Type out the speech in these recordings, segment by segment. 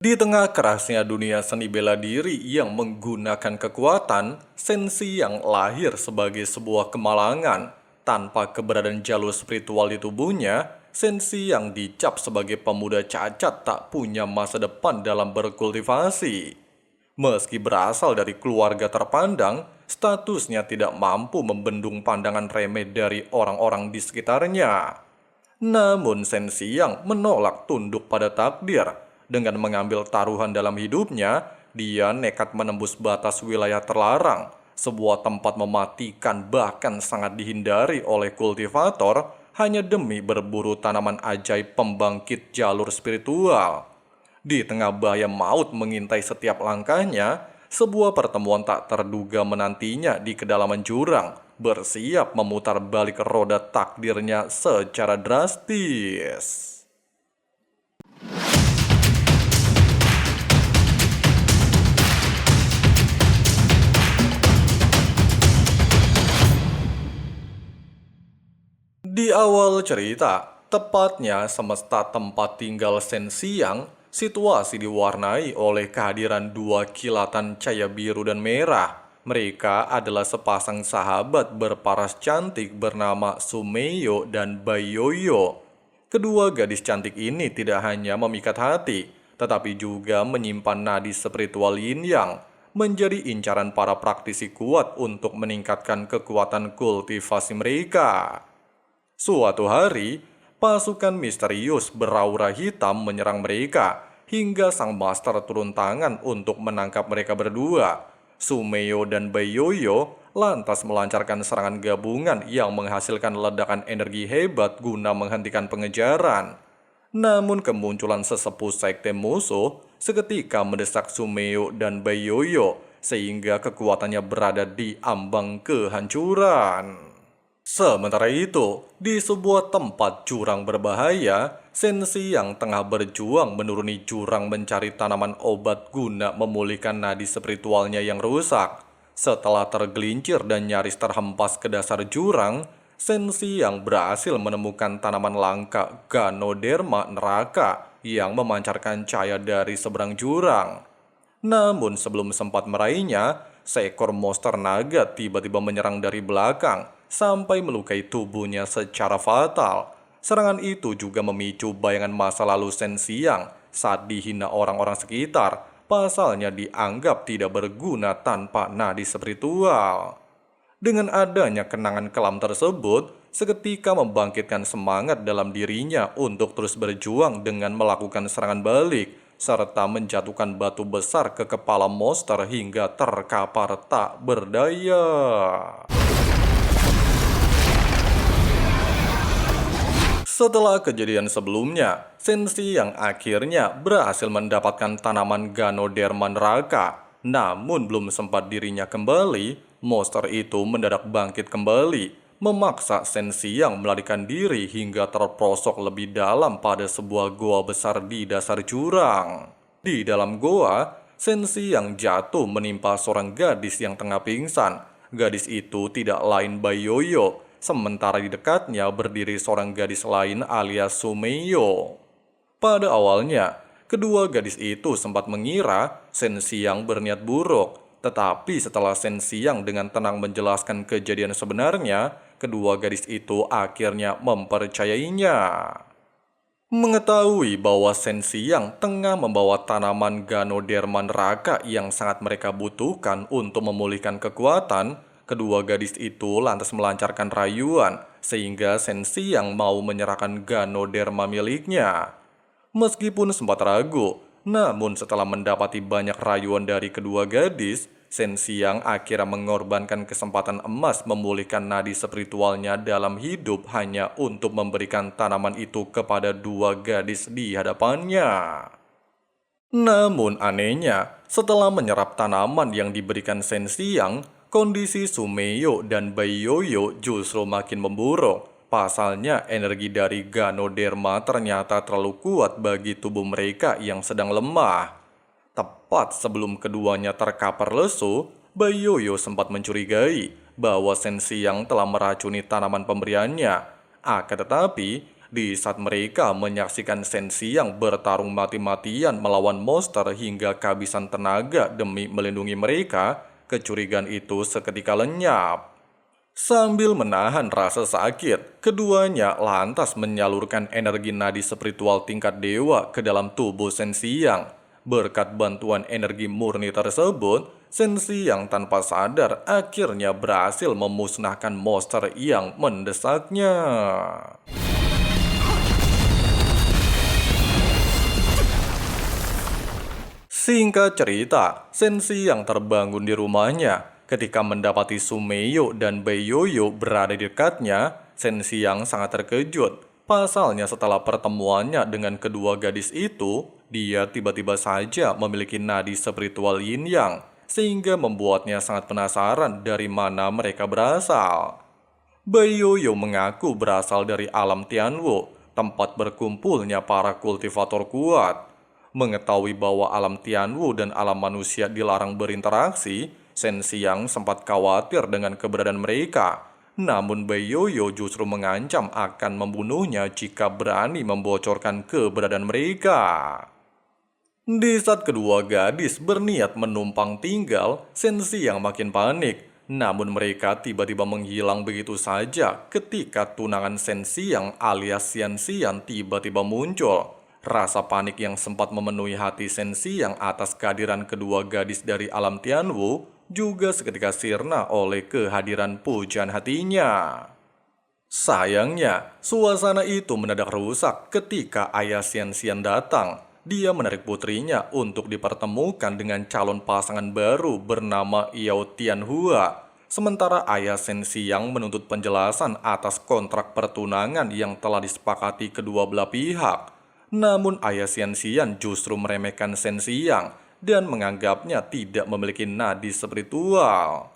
Di tengah kerasnya dunia seni bela diri yang menggunakan kekuatan, Sensi yang lahir sebagai sebuah kemalangan. Tanpa keberadaan jalur spiritual di tubuhnya, Sensi yang dicap sebagai pemuda cacat tak punya masa depan dalam berkultivasi. Meski berasal dari keluarga terpandang, statusnya tidak mampu membendung pandangan remeh dari orang-orang di sekitarnya. Namun Sensi yang menolak tunduk pada takdir. Dengan mengambil taruhan dalam hidupnya, dia nekat menembus batas wilayah terlarang, sebuah tempat mematikan bahkan sangat dihindari oleh kultivator hanya demi berburu tanaman ajaib pembangkit jalur spiritual. Di tengah bahaya maut mengintai setiap langkahnya, sebuah pertemuan tak terduga menantinya di kedalaman jurang, bersiap memutar balik roda takdirnya secara drastis. Di awal cerita, tepatnya semesta tempat tinggal Sensiang, situasi diwarnai oleh kehadiran dua kilatan cahaya biru dan merah. Mereka adalah sepasang sahabat berparas cantik bernama Sumeyo dan Bayoyo. Kedua gadis cantik ini tidak hanya memikat hati, tetapi juga menyimpan nadi spiritual yin yang menjadi incaran para praktisi kuat untuk meningkatkan kekuatan kultivasi mereka. Suatu hari, pasukan misterius beraura hitam menyerang mereka, hingga sang master turun tangan untuk menangkap mereka berdua. Sumeyo dan Bayoyo lantas melancarkan serangan gabungan yang menghasilkan ledakan energi hebat guna menghentikan pengejaran. Namun kemunculan sesepuh sekte musuh seketika mendesak Sumeyo dan Bayoyo, sehingga kekuatannya berada di ambang kehancuran. Sementara itu, di sebuah tempat jurang berbahaya, Sensi yang tengah berjuang menuruni jurang mencari tanaman obat guna memulihkan nadi spiritualnya yang rusak. Setelah tergelincir dan nyaris terhempas ke dasar jurang, Sensi yang berhasil menemukan tanaman langka Ganoderma neraka yang memancarkan cahaya dari seberang jurang. Namun sebelum sempat meraihnya, seekor monster naga tiba-tiba menyerang dari belakang sampai melukai tubuhnya secara fatal. Serangan itu juga memicu bayangan masa lalu Sensiang saat dihina orang-orang sekitar, pasalnya dianggap tidak berguna tanpa nadi spiritual. Dengan adanya kenangan kelam tersebut, seketika membangkitkan semangat dalam dirinya untuk terus berjuang dengan melakukan serangan balik, serta menjatuhkan batu besar ke kepala monster hingga terkapar tak berdaya. Setelah kejadian sebelumnya, Sensi yang akhirnya berhasil mendapatkan tanaman Ganoderma neraka. Namun belum sempat dirinya kembali, monster itu mendadak bangkit kembali, memaksa Sensi yang melarikan diri hingga terperosok lebih dalam pada sebuah goa besar di dasar jurang. Di dalam goa, Sensi yang jatuh menimpa seorang gadis yang tengah pingsan. Gadis itu tidak lain Bayoyo, sementara di dekatnya berdiri seorang gadis lain alias Sumeyo. Pada awalnya, kedua gadis itu sempat mengira Sensiang berniat buruk. Tetapi setelah Sensiang dengan tenang menjelaskan kejadian sebenarnya, kedua gadis itu akhirnya mempercayainya. Mengetahui bahwa Sensiang tengah membawa tanaman Ganoderma neraka yang sangat mereka butuhkan untuk memulihkan kekuatan, kedua gadis itu lantas melancarkan rayuan sehingga Sensiang mau menyerahkan Ganoderma miliknya. Meskipun sempat ragu, namun setelah mendapati banyak rayuan dari kedua gadis, Sensiang akhirnya mengorbankan kesempatan emas memulihkan nadi spiritualnya dalam hidup hanya untuk memberikan tanaman itu kepada dua gadis di hadapannya. Namun anehnya, setelah menyerap tanaman yang diberikan Sensiang, kondisi Sumeyo dan Bayoyo justru makin memburuk. Pasalnya energi dari Ganoderma ternyata terlalu kuat bagi tubuh mereka yang sedang lemah. Tepat sebelum keduanya terkapar lesu, Bayoyo sempat mencurigai bahwa Sensiang telah meracuni tanaman pemberiannya. Akan tetapi, Di saat mereka menyaksikan Shen Xiang bertarung mati-matian melawan monster hingga kehabisan tenaga demi melindungi mereka, kecurigaan itu seketika lenyap. Sambil menahan rasa sakit, keduanya lantas menyalurkan energi nadi spiritual tingkat dewa ke dalam tubuh Shen Xiang. Berkat bantuan energi murni tersebut, Shen Xiang tanpa sadar akhirnya berhasil memusnahkan monster yang mendesaknya. Singkat cerita, Shen Xiang terbangun di rumahnya. Ketika mendapati Sumeyo dan Bai Yoyo berada di dekatnya, Shen Xiang sangat terkejut. Pasalnya setelah pertemuannya dengan kedua gadis itu, dia tiba-tiba saja memiliki nadi spiritual yin yang, sehingga membuatnya sangat penasaran dari mana mereka berasal. Bai Yoyo mengaku berasal dari alam Tianwu, tempat berkumpulnya para kultivator kuat. Mengetahui bahwa alam Tianwu dan alam manusia dilarang berinteraksi, Shen Xiang sempat khawatir dengan keberadaan mereka. Namun Bai Yoyo justru mengancam akan membunuhnya jika berani membocorkan keberadaan mereka. Di saat kedua gadis berniat menumpang tinggal, Shen Xiang makin panik. Namun mereka tiba-tiba menghilang begitu saja ketika tunangan Shen Xiang alias Xian Xian tiba-tiba muncul. Rasa panik yang sempat memenuhi hati Shen Xiang atas kehadiran kedua gadis dari alam Tianwu juga seketika sirna oleh kehadiran pujaan hatinya. Sayangnya, suasana itu mendadak rusak ketika ayah Xian Xian datang. Dia menarik putrinya untuk dipertemukan dengan calon pasangan baru bernama Yao Tianhua. Sementara ayah Shen Xiang menuntut penjelasan atas kontrak pertunangan yang telah disepakati kedua belah pihak. Namun ayah Xian Xian justru meremehkan Shen Xiang dan menganggapnya tidak memiliki nadi spiritual.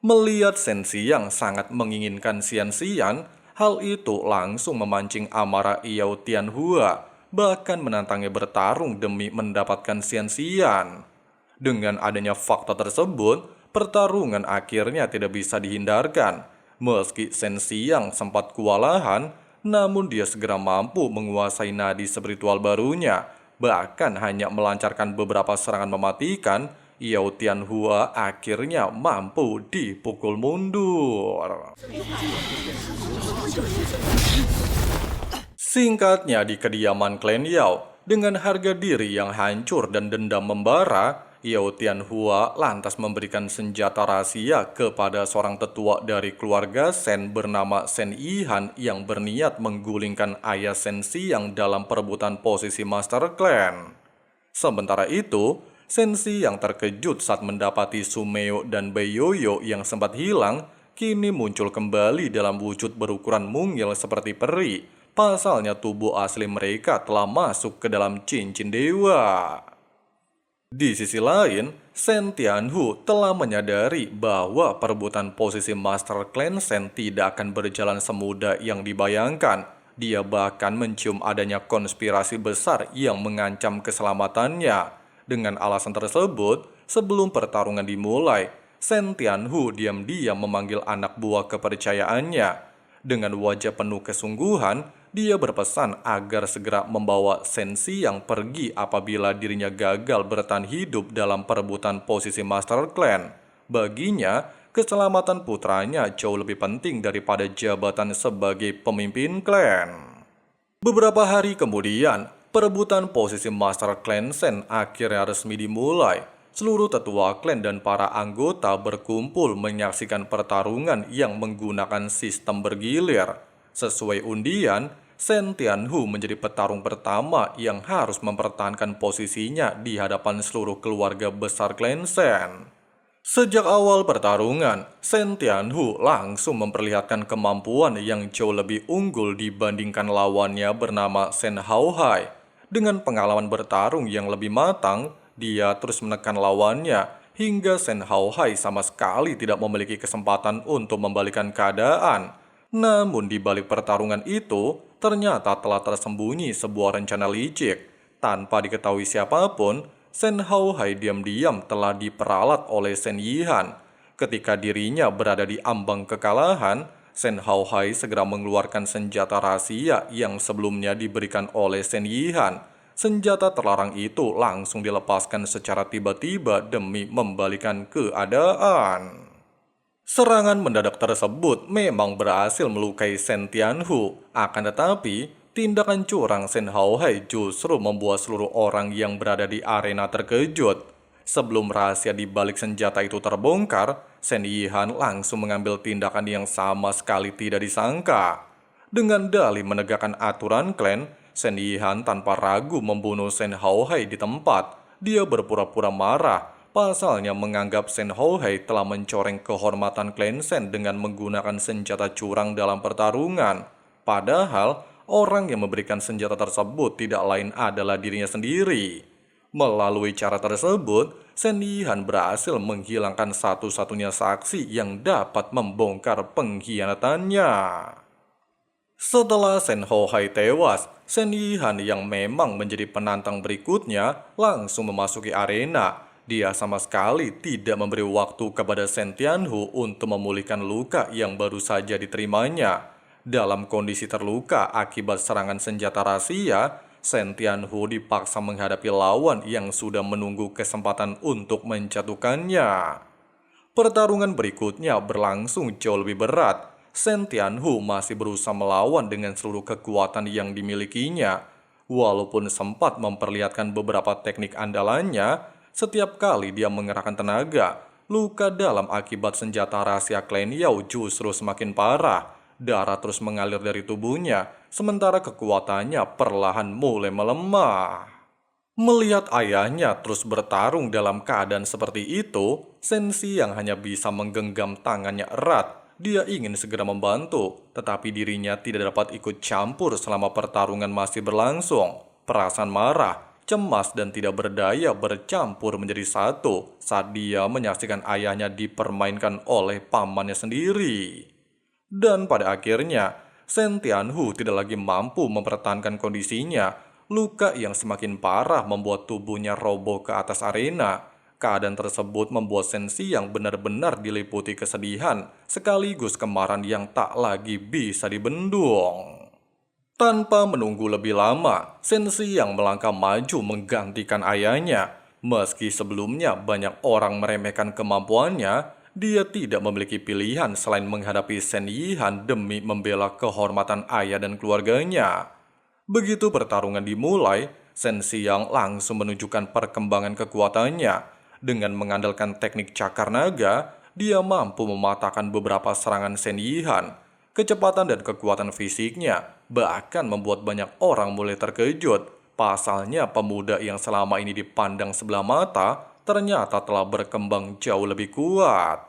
Melihat Shen Xiang sangat menginginkan Xian Xian, hal itu langsung memancing amarah Yao Tianhua, bahkan menantangnya bertarung demi mendapatkan Xian Xian. Dengan adanya fakta tersebut, pertarungan akhirnya tidak bisa dihindarkan. Meski Shen Xiang sempat kewalahan, namun dia segera mampu menguasai nadi spiritual barunya. Bahkan hanya melancarkan beberapa serangan mematikan, Yao Tianhua akhirnya mampu dipukul mundur. Singkatnya, di kediaman klan Yao, dengan harga diri yang hancur dan dendam membara, Yao Tianhua lantas memberikan senjata rahasia kepada seorang tetua dari keluarga Shen bernama Shen Yihan yang berniat menggulingkan ayah Shen Xiang dalam perebutan posisi Master Clan. Sementara itu, Shen Xiang terkejut saat mendapati Sumeyo dan Bai Yoyo yang sempat hilang, kini muncul kembali dalam wujud berukuran mungil seperti peri. Pasalnya tubuh asli mereka telah masuk ke dalam cincin dewa. Di sisi lain, Shen Tianhu telah menyadari bahwa perebutan posisi Master Clan Shen tidak akan berjalan semudah yang dibayangkan. Dia bahkan mencium adanya konspirasi besar yang mengancam keselamatannya. Dengan alasan tersebut, sebelum pertarungan dimulai, Shen Tianhu diam-diam memanggil anak buah kepercayaannya. Dengan wajah penuh kesungguhan, dia berpesan agar segera membawa Shen Xiang pergi apabila dirinya gagal bertahan hidup dalam perebutan posisi Master Clan. Baginya, keselamatan putranya jauh lebih penting daripada jabatan sebagai pemimpin klan. Beberapa hari kemudian, perebutan posisi Master Clan Shen akhirnya resmi dimulai. Seluruh tetua klan dan para anggota berkumpul menyaksikan pertarungan yang menggunakan sistem bergilir. Sesuai undian, Shen Tianhu menjadi petarung pertama yang harus mempertahankan posisinya di hadapan seluruh keluarga besar klan Shen. Sejak awal pertarungan, Shen Tianhu langsung memperlihatkan kemampuan yang jauh lebih unggul dibandingkan lawannya bernama Shen Haohai. Dengan pengalaman bertarung yang lebih matang, dia terus menekan lawannya hingga Shen Haohai sama sekali tidak memiliki kesempatan untuk membalikan keadaan. Namun di balik pertarungan itu, ternyata telah tersembunyi sebuah rencana licik. Tanpa diketahui siapapun, Shen Haohai diam-diam telah diperalat oleh Shen Yihan. Ketika dirinya berada di ambang kekalahan, Shen Haohai segera mengeluarkan senjata rahasia yang sebelumnya diberikan oleh Shen Yihan. Senjata terlarang itu langsung dilepaskan secara tiba-tiba demi membalikan keadaan. Serangan mendadak tersebut memang berhasil melukai Shen Tianhu. Akan tetapi, tindakan curang Shen Haohai justru membuat seluruh orang yang berada di arena terkejut. Sebelum rahasia di balik senjata itu terbongkar, Shen Yihan langsung mengambil tindakan yang sama sekali tidak disangka. Dengan dalih menegakkan aturan klan, Shen Yihan tanpa ragu membunuh Shen Haohai di tempat. Dia berpura-pura marah. Pasalnya menganggap Shen Haohai telah mencoreng kehormatan klan Shen dengan menggunakan senjata curang dalam pertarungan. Padahal, orang yang memberikan senjata tersebut tidak lain adalah dirinya sendiri. Melalui cara tersebut, Shen Yihan berhasil menghilangkan satu-satunya saksi yang dapat membongkar pengkhianatannya. Setelah Shen Haohai tewas, Shen Yihan yang memang menjadi penantang berikutnya langsung memasuki arena. Dia sama sekali tidak memberi waktu kepada Shen Tianhu untuk memulihkan luka yang baru saja diterimanya. Dalam kondisi terluka akibat serangan senjata rahasia, Shen Tianhu dipaksa menghadapi lawan yang sudah menunggu kesempatan untuk menjatuhkannya. Pertarungan berikutnya berlangsung jauh lebih berat. Shen Tianhu masih berusaha melawan dengan seluruh kekuatan yang dimilikinya. Walaupun sempat memperlihatkan beberapa teknik andalannya, setiap kali dia mengerahkan tenaga, luka dalam akibat senjata rahasia klan Yao justru semakin parah. Darah terus mengalir dari tubuhnya, sementara kekuatannya perlahan mulai melemah. Melihat ayahnya terus bertarung dalam keadaan seperti itu, Shen Si yang hanya bisa menggenggam tangannya erat. Dia ingin segera membantu, tetapi dirinya tidak dapat ikut campur selama pertarungan masih berlangsung. Perasaan marah, cemas, dan tidak berdaya bercampur menjadi satu saat dia menyaksikan ayahnya dipermainkan oleh pamannya sendiri. Dan pada akhirnya, Shen Tianhu tidak lagi mampu mempertahankan kondisinya. Luka yang semakin parah membuat tubuhnya roboh ke atas arena. Keadaan tersebut membuat Shen Si yang benar-benar diliputi kesedihan, sekaligus kemarahan yang tak lagi bisa dibendung. Tanpa menunggu lebih lama, Shen Si yang melangkah maju menggantikan ayahnya. Meski sebelumnya banyak orang meremehkan kemampuannya, dia tidak memiliki pilihan selain menghadapi Shen Yihan demi membela kehormatan ayah dan keluarganya. Begitu pertarungan dimulai, Shen Xiang langsung menunjukkan perkembangan kekuatannya. Dengan mengandalkan teknik cakar naga, dia mampu mematahkan beberapa serangan Shen Yihan. Kecepatan dan kekuatan fisiknya bahkan membuat banyak orang mulai terkejut. Pasalnya pemuda yang selama ini dipandang sebelah mata ternyata telah berkembang jauh lebih kuat.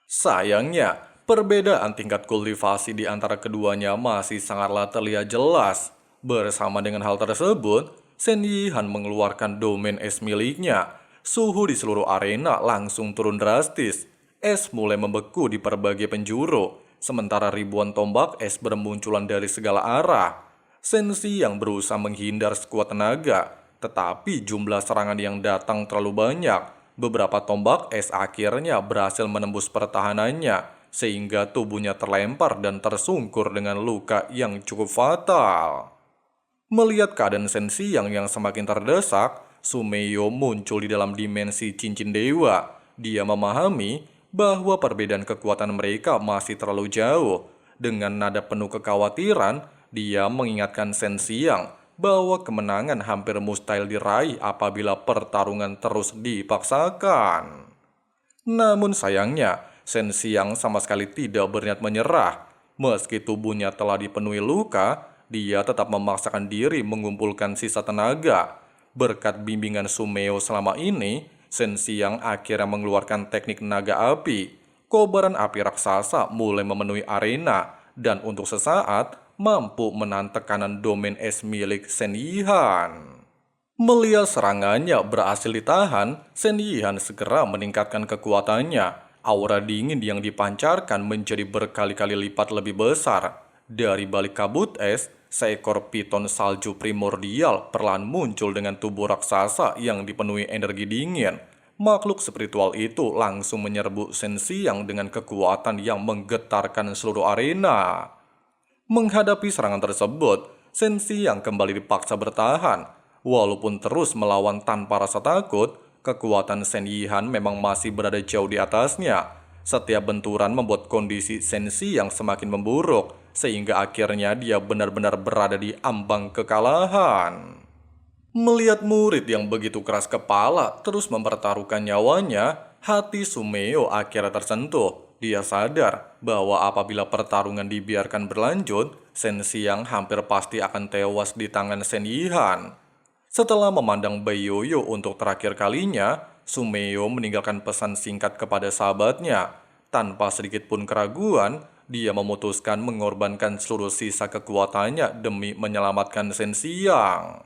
Sayangnya, perbedaan tingkat kultivasi di antara keduanya masih sangatlah terlihat jelas. Bersama dengan hal tersebut, Shen Yihan mengeluarkan domain es miliknya. Suhu di seluruh arena langsung turun drastis. Es mulai membeku di berbagai penjuru, sementara ribuan tombak es bermunculan dari segala arah. Shen Si yang berusaha menghindar sekuat tenaga, tetapi jumlah serangan yang datang terlalu banyak. Beberapa tombak es akhirnya berhasil menembus pertahanannya, sehingga tubuhnya terlempar dan tersungkur dengan luka yang cukup fatal. Melihat keadaan Shen Si yang semakin terdesak, Sumeyo muncul di dalam dimensi cincin dewa. Dia memahami bahwa perbedaan kekuatan mereka masih terlalu jauh. Dengan nada penuh kekhawatiran, dia mengingatkan Shen Xiang bahwa kemenangan hampir mustahil diraih apabila pertarungan terus dipaksakan. Namun sayangnya, Shen Xiang sama sekali tidak berniat menyerah. Meski tubuhnya telah dipenuhi luka, dia tetap memaksakan diri mengumpulkan sisa tenaga. Berkat bimbingan Sumeo selama ini, Shen Xiang akhirnya mengeluarkan teknik naga api. Kobaran api raksasa mulai memenuhi arena, dan untuk sesaat mampu menahan tekanan domain es milik Shen Yihan. Melihat serangannya berhasil ditahan, Shen Yihan segera meningkatkan kekuatannya. Aura dingin yang dipancarkan menjadi berkali-kali lipat lebih besar. Dari balik kabut es, seekor piton salju primordial perlahan muncul dengan tubuh raksasa yang dipenuhi energi dingin. makhluk spiritual itu langsung menyerbu Shen Xiang dengan kekuatan yang menggetarkan seluruh arena. Menghadapi serangan tersebut, Shen Xiang kembali dipaksa bertahan. Walaupun terus melawan tanpa rasa takut, kekuatan Shen Yihan memang masih berada jauh di atasnya. Setiap benturan membuat kondisi Shen Xiang semakin memburuk, sehingga akhirnya dia benar-benar berada di ambang kekalahan. Melihat murid yang begitu keras kepala terus mempertaruhkan nyawanya, hati Sumeo akhirnya tersentuh. Dia sadar bahwa apabila pertarungan dibiarkan berlanjut, Shen Xiang hampir pasti akan tewas di tangan Shen Yihan. Setelah memandang Bai Yoyo untuk terakhir kalinya, Sumeo meninggalkan pesan singkat kepada sahabatnya. Tanpa sedikit pun keraguan, dia memutuskan mengorbankan seluruh sisa kekuatannya demi menyelamatkan Shen Xiang.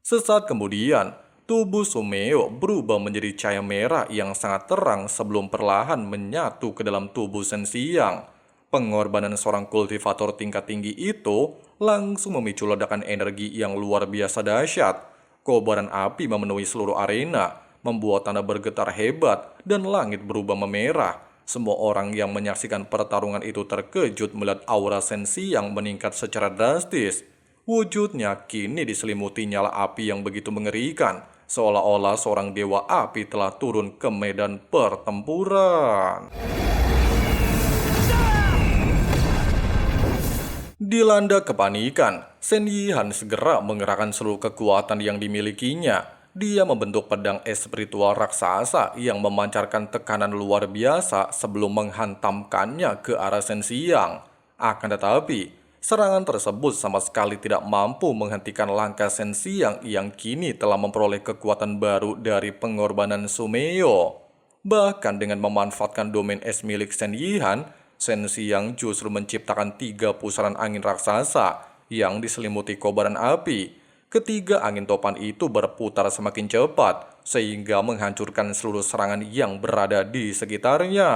Sesaat kemudian, tubuh Sumeo berubah menjadi cahaya merah yang sangat terang sebelum perlahan menyatu ke dalam tubuh Shen Xiang. Pengorbanan seorang kultivator tingkat tinggi itu langsung memicu ledakan energi yang luar biasa dahsyat. Kobaran api memenuhi seluruh arena, membuat tanah bergetar hebat dan langit berubah memerah. Semua orang yang menyaksikan pertarungan itu terkejut melihat aura Shen Xiang meningkat secara drastis. Wujudnya kini diselimuti nyala api yang begitu mengerikan, seolah-olah seorang dewa api telah turun ke medan pertempuran. Dilanda kepanikan, Shen Yihan segera mengerahkan seluruh kekuatan yang dimilikinya. Dia membentuk pedang es spiritual raksasa yang memancarkan tekanan luar biasa sebelum menghantamkannya ke arah Shen Xiang. Akan tetapi, serangan tersebut sama sekali tidak mampu menghentikan langkah Shen Xiang yang kini telah memperoleh kekuatan baru dari pengorbanan Sumeo. Bahkan dengan memanfaatkan domain es milik Shen Yihan, Shen Xiang justru menciptakan 3 pusaran angin raksasa yang diselimuti kobaran api. Ketiga angin topan itu berputar semakin cepat sehingga menghancurkan seluruh serangan yang berada di sekitarnya.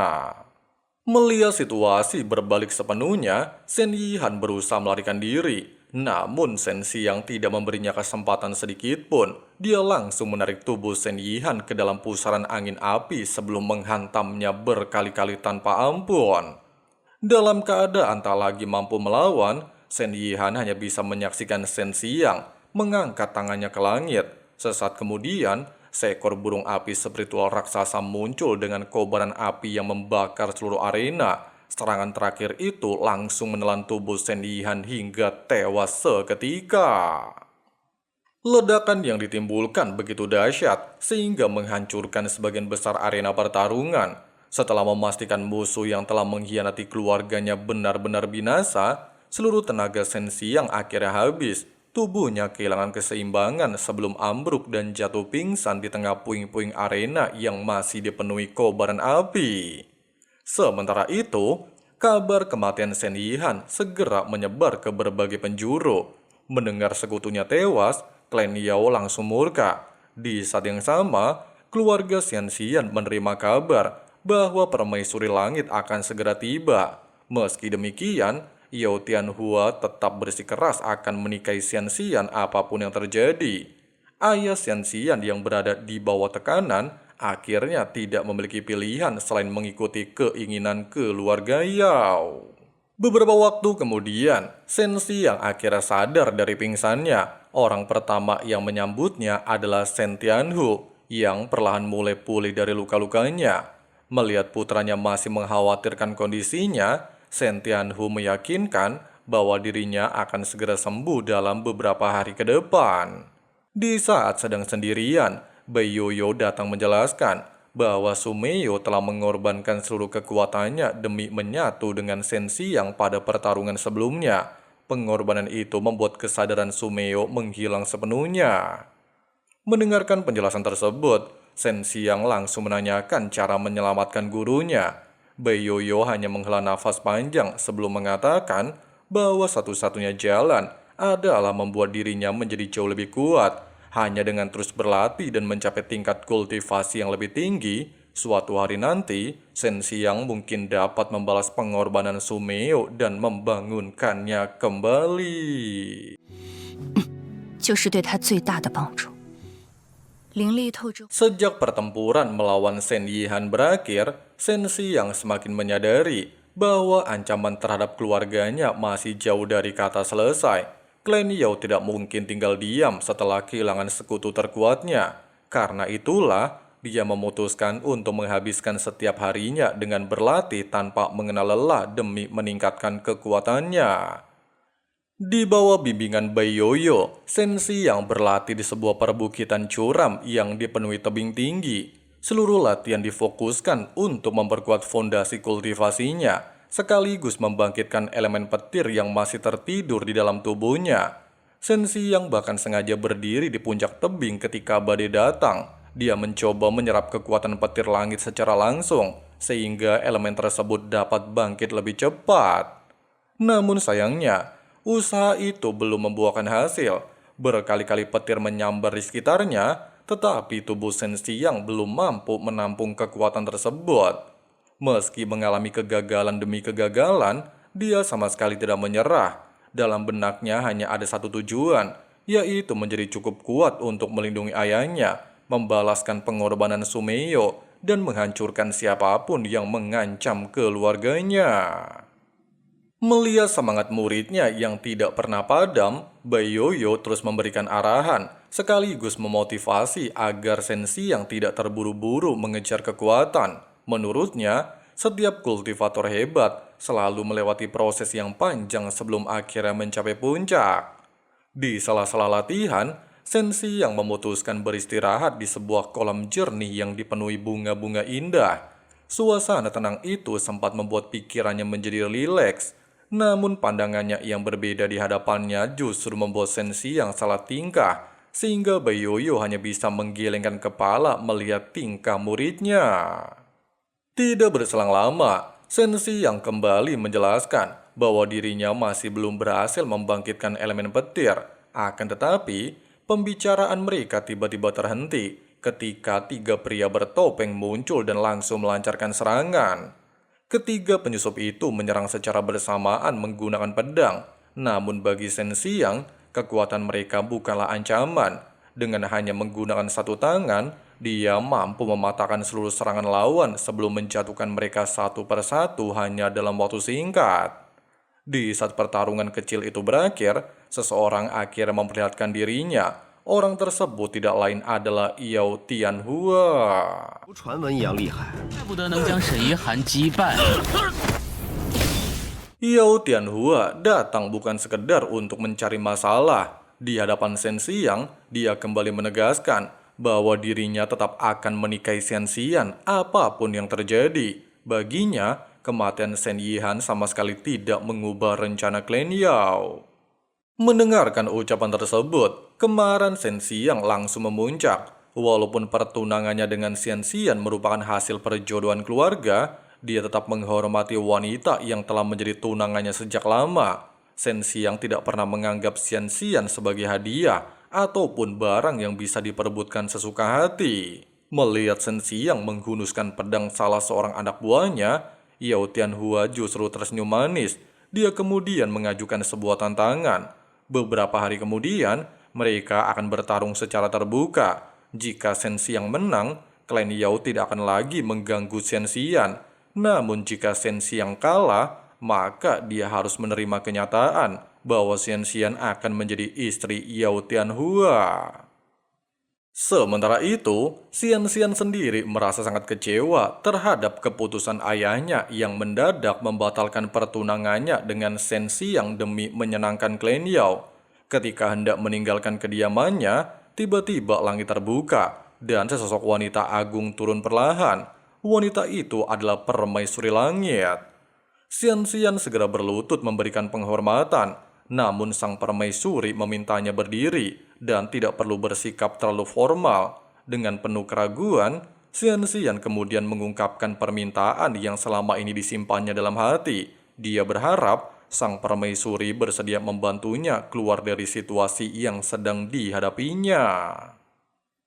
Melihat situasi berbalik sepenuhnya, Shen Yihan berusaha melarikan diri. Namun Shen Xiang tidak memberinya kesempatan sedikit pun. Dia langsung menarik tubuh Shen Yihan ke dalam pusaran angin api sebelum menghantamnya berkali-kali tanpa ampun. Dalam keadaan tak lagi mampu melawan, Shen Yihan hanya bisa menyaksikan Shen Xiang mengangkat tangannya ke langit. Sesaat kemudian, seekor burung api spiritual raksasa muncul dengan kobaran api yang membakar seluruh arena. Serangan terakhir itu langsung menelan tubuh Shen Yihan hingga tewas seketika. Ledakan yang ditimbulkan begitu dahsyat sehingga menghancurkan sebagian besar arena pertarungan. Setelah memastikan musuh yang telah mengkhianati keluarganya benar-benar binasa, seluruh tenaga Shen Xiang akhirnya habis. Tubuhnya kehilangan keseimbangan sebelum ambruk dan jatuh pingsan di tengah puing-puing arena yang masih dipenuhi kobaran api. Sementara itu, kabar kematian Shen Yihan segera menyebar ke berbagai penjuru. Mendengar sekutunya tewas, klan Yao langsung murka. Di saat yang sama, keluarga Xian Xian menerima kabar bahwa permaisuri langit akan segera tiba. Meski demikian, Yao Tianhua tetap bersikeras akan menikahi Xian Xian apapun yang terjadi. Ayah Xian Xian yang berada di bawah tekanan akhirnya tidak memiliki pilihan selain mengikuti keinginan keluarga Yao. Beberapa waktu kemudian, Shen Xiang akhirnya sadar dari pingsannya. Orang pertama yang menyambutnya adalah Shen Tianhu yang perlahan mulai pulih dari luka-lukanya. Melihat putranya masih mengkhawatirkan kondisinya, Shen Tianhu meyakinkan bahwa dirinya akan segera sembuh dalam beberapa hari ke depan. Di saat sedang sendirian, Bai Yoyo datang menjelaskan bahwa Sumeo telah mengorbankan seluruh kekuatannya demi menyatu dengan Shen Xiang pada pertarungan sebelumnya. Pengorbanan itu membuat kesadaran Sumeo menghilang sepenuhnya. Mendengarkan penjelasan tersebut, Shen Xiang langsung menanyakan cara menyelamatkan gurunya. Bai Yoyo hanya menghela nafas panjang sebelum mengatakan bahwa satu-satunya jalan adalah membuat dirinya menjadi jauh lebih kuat. Hanya dengan terus berlatih dan mencapai tingkat kultivasi yang lebih tinggi, suatu hari nanti Shen Xiang mungkin dapat membalas pengorbanan Sumeo dan membangunkannya kembali. 就是对他最大的帮助。凌厉透支。 Sejak pertempuran melawan Shen Yihan berakhir, Shen Xiang semakin menyadari bahwa ancaman terhadap keluarganya masih jauh dari kata selesai. Klan Yao tidak mungkin tinggal diam setelah kehilangan sekutu terkuatnya. Karena itulah, dia memutuskan untuk menghabiskan setiap harinya dengan berlatih tanpa mengenal lelah demi meningkatkan kekuatannya. Di bawah bimbingan Bai Yoyo, Shen Xiang berlatih di sebuah perbukitan curam yang dipenuhi tebing tinggi. Seluruh latihan difokuskan untuk memperkuat fondasi kultivasinya, sekaligus membangkitkan elemen petir yang masih tertidur di dalam tubuhnya. Shen Xiang bahkan sengaja berdiri di puncak tebing ketika badai datang. Dia mencoba menyerap kekuatan petir langit secara langsung, sehingga elemen tersebut dapat bangkit lebih cepat. Namun sayangnya, usaha itu belum membuahkan hasil. Berkali-kali petir menyambar di sekitarnya, tetapi tubuh Shen Xiang belum mampu menampung kekuatan tersebut. Meski mengalami kegagalan demi kegagalan, dia sama sekali tidak menyerah. Dalam benaknya hanya ada satu tujuan, yaitu menjadi cukup kuat untuk melindungi ayahnya, membalaskan pengorbanan Sumeyo, dan menghancurkan siapapun yang mengancam keluarganya. Melihat semangat muridnya yang tidak pernah padam, Bai Yoyo terus memberikan arahan, sekaligus memotivasi agar Shen Xiang tidak terburu-buru mengejar kekuatan. Menurutnya, setiap kultivator hebat selalu melewati proses yang panjang sebelum akhirnya mencapai puncak. Di sela-sela latihan, Shen Xiang memutuskan beristirahat di sebuah kolam jernih yang dipenuhi bunga-bunga indah. Suasana tenang itu sempat membuat pikirannya menjadi rileks. Namun pandangannya yang berbeda di hadapannya justru membuat Shen Xiang salah tingkah, sehingga Bai Yoyo hanya bisa menggelengkan kepala melihat tingkah muridnya. Tidak berselang lama, Shen Xiang kembali menjelaskan bahwa dirinya masih belum berhasil membangkitkan elemen petir. Akan tetapi, pembicaraan mereka tiba-tiba terhenti ketika tiga pria bertopeng muncul dan langsung melancarkan serangan. Ketiga penyusup itu menyerang secara bersamaan menggunakan pedang. Namun bagi Shen Xiang, kekuatan mereka bukanlah ancaman. Dengan hanya menggunakan satu tangan, dia mampu mematahkan seluruh serangan lawan sebelum menjatuhkan mereka satu persatu hanya dalam waktu singkat. Di saat pertarungan kecil itu berakhir, seseorang akhirnya memperlihatkan dirinya. Orang tersebut tidak lain adalah Yao Tianhua. 传闻一样厉害， 怪不得能将沈一涵击败。 Yao Tianhua datang bukan sekedar untuk mencari masalah. Di hadapan Shen Xiang, dia kembali menegaskan bahwa dirinya tetap akan menikahi Shen Xiang apapun yang terjadi. Baginya, kematian Shen Yihan sama sekali tidak mengubah rencana klan Yao. Mendengarkan ucapan tersebut, kemarahan Shen Xiang langsung memuncak. Walaupun pertunangannya dengan Xian Xian merupakan hasil perjodohan keluarga, dia tetap menghormati wanita yang telah menjadi tunangannya sejak lama. Shen Xiang tidak pernah menganggap Xian Xian sebagai hadiah ataupun barang yang bisa diperebutkan sesuka hati. Melihat Shen Xiang menghunuskan pedang salah seorang anak buahnya, Yao Tianhua justru tersenyum manis. Dia kemudian mengajukan sebuah tantangan. Beberapa hari kemudian, mereka akan bertarung secara terbuka. Jika Shen Xiang menang, klan Yao tidak akan lagi mengganggu Xian Xian. Namun jika Shen Xiang kalah, maka dia harus menerima kenyataan bahwa Xian Xian akan menjadi istri Yao Tianhua. Sementara itu, Xian Xian sendiri merasa sangat kecewa terhadap keputusan ayahnya yang mendadak membatalkan pertunangannya dengan Shen Xiang demi menyenangkan klan Yao. Ketika hendak meninggalkan kediamannya, tiba-tiba langit terbuka dan sesosok wanita agung turun perlahan. Wanita itu adalah permaisuri langit. Xian Xian segera berlutut memberikan penghormatan. Namun sang permaisuri memintanya berdiri dan tidak perlu bersikap terlalu formal. Dengan penuh keraguan, Xian Xian kemudian mengungkapkan permintaan yang selama ini disimpannya dalam hati. Dia berharap sang permaisuri bersedia membantunya keluar dari situasi yang sedang dihadapinya.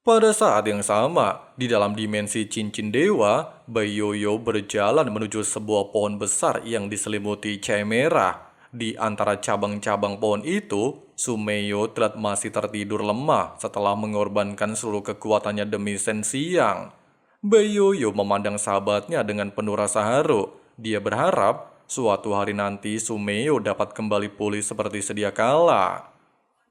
Pada saat yang sama, di dalam dimensi cincin dewa, Bai Yoyo berjalan menuju sebuah pohon besar yang diselimuti cahaya merah. Di antara cabang-cabang pohon itu, Sumeyo terlihat masih tertidur lemah setelah mengorbankan seluruh kekuatannya demi Shen Xiang. Baiyoyo memandang sahabatnya dengan penuh rasa haru. Dia berharap suatu hari nanti Sumeyo dapat kembali pulih seperti sedia kala.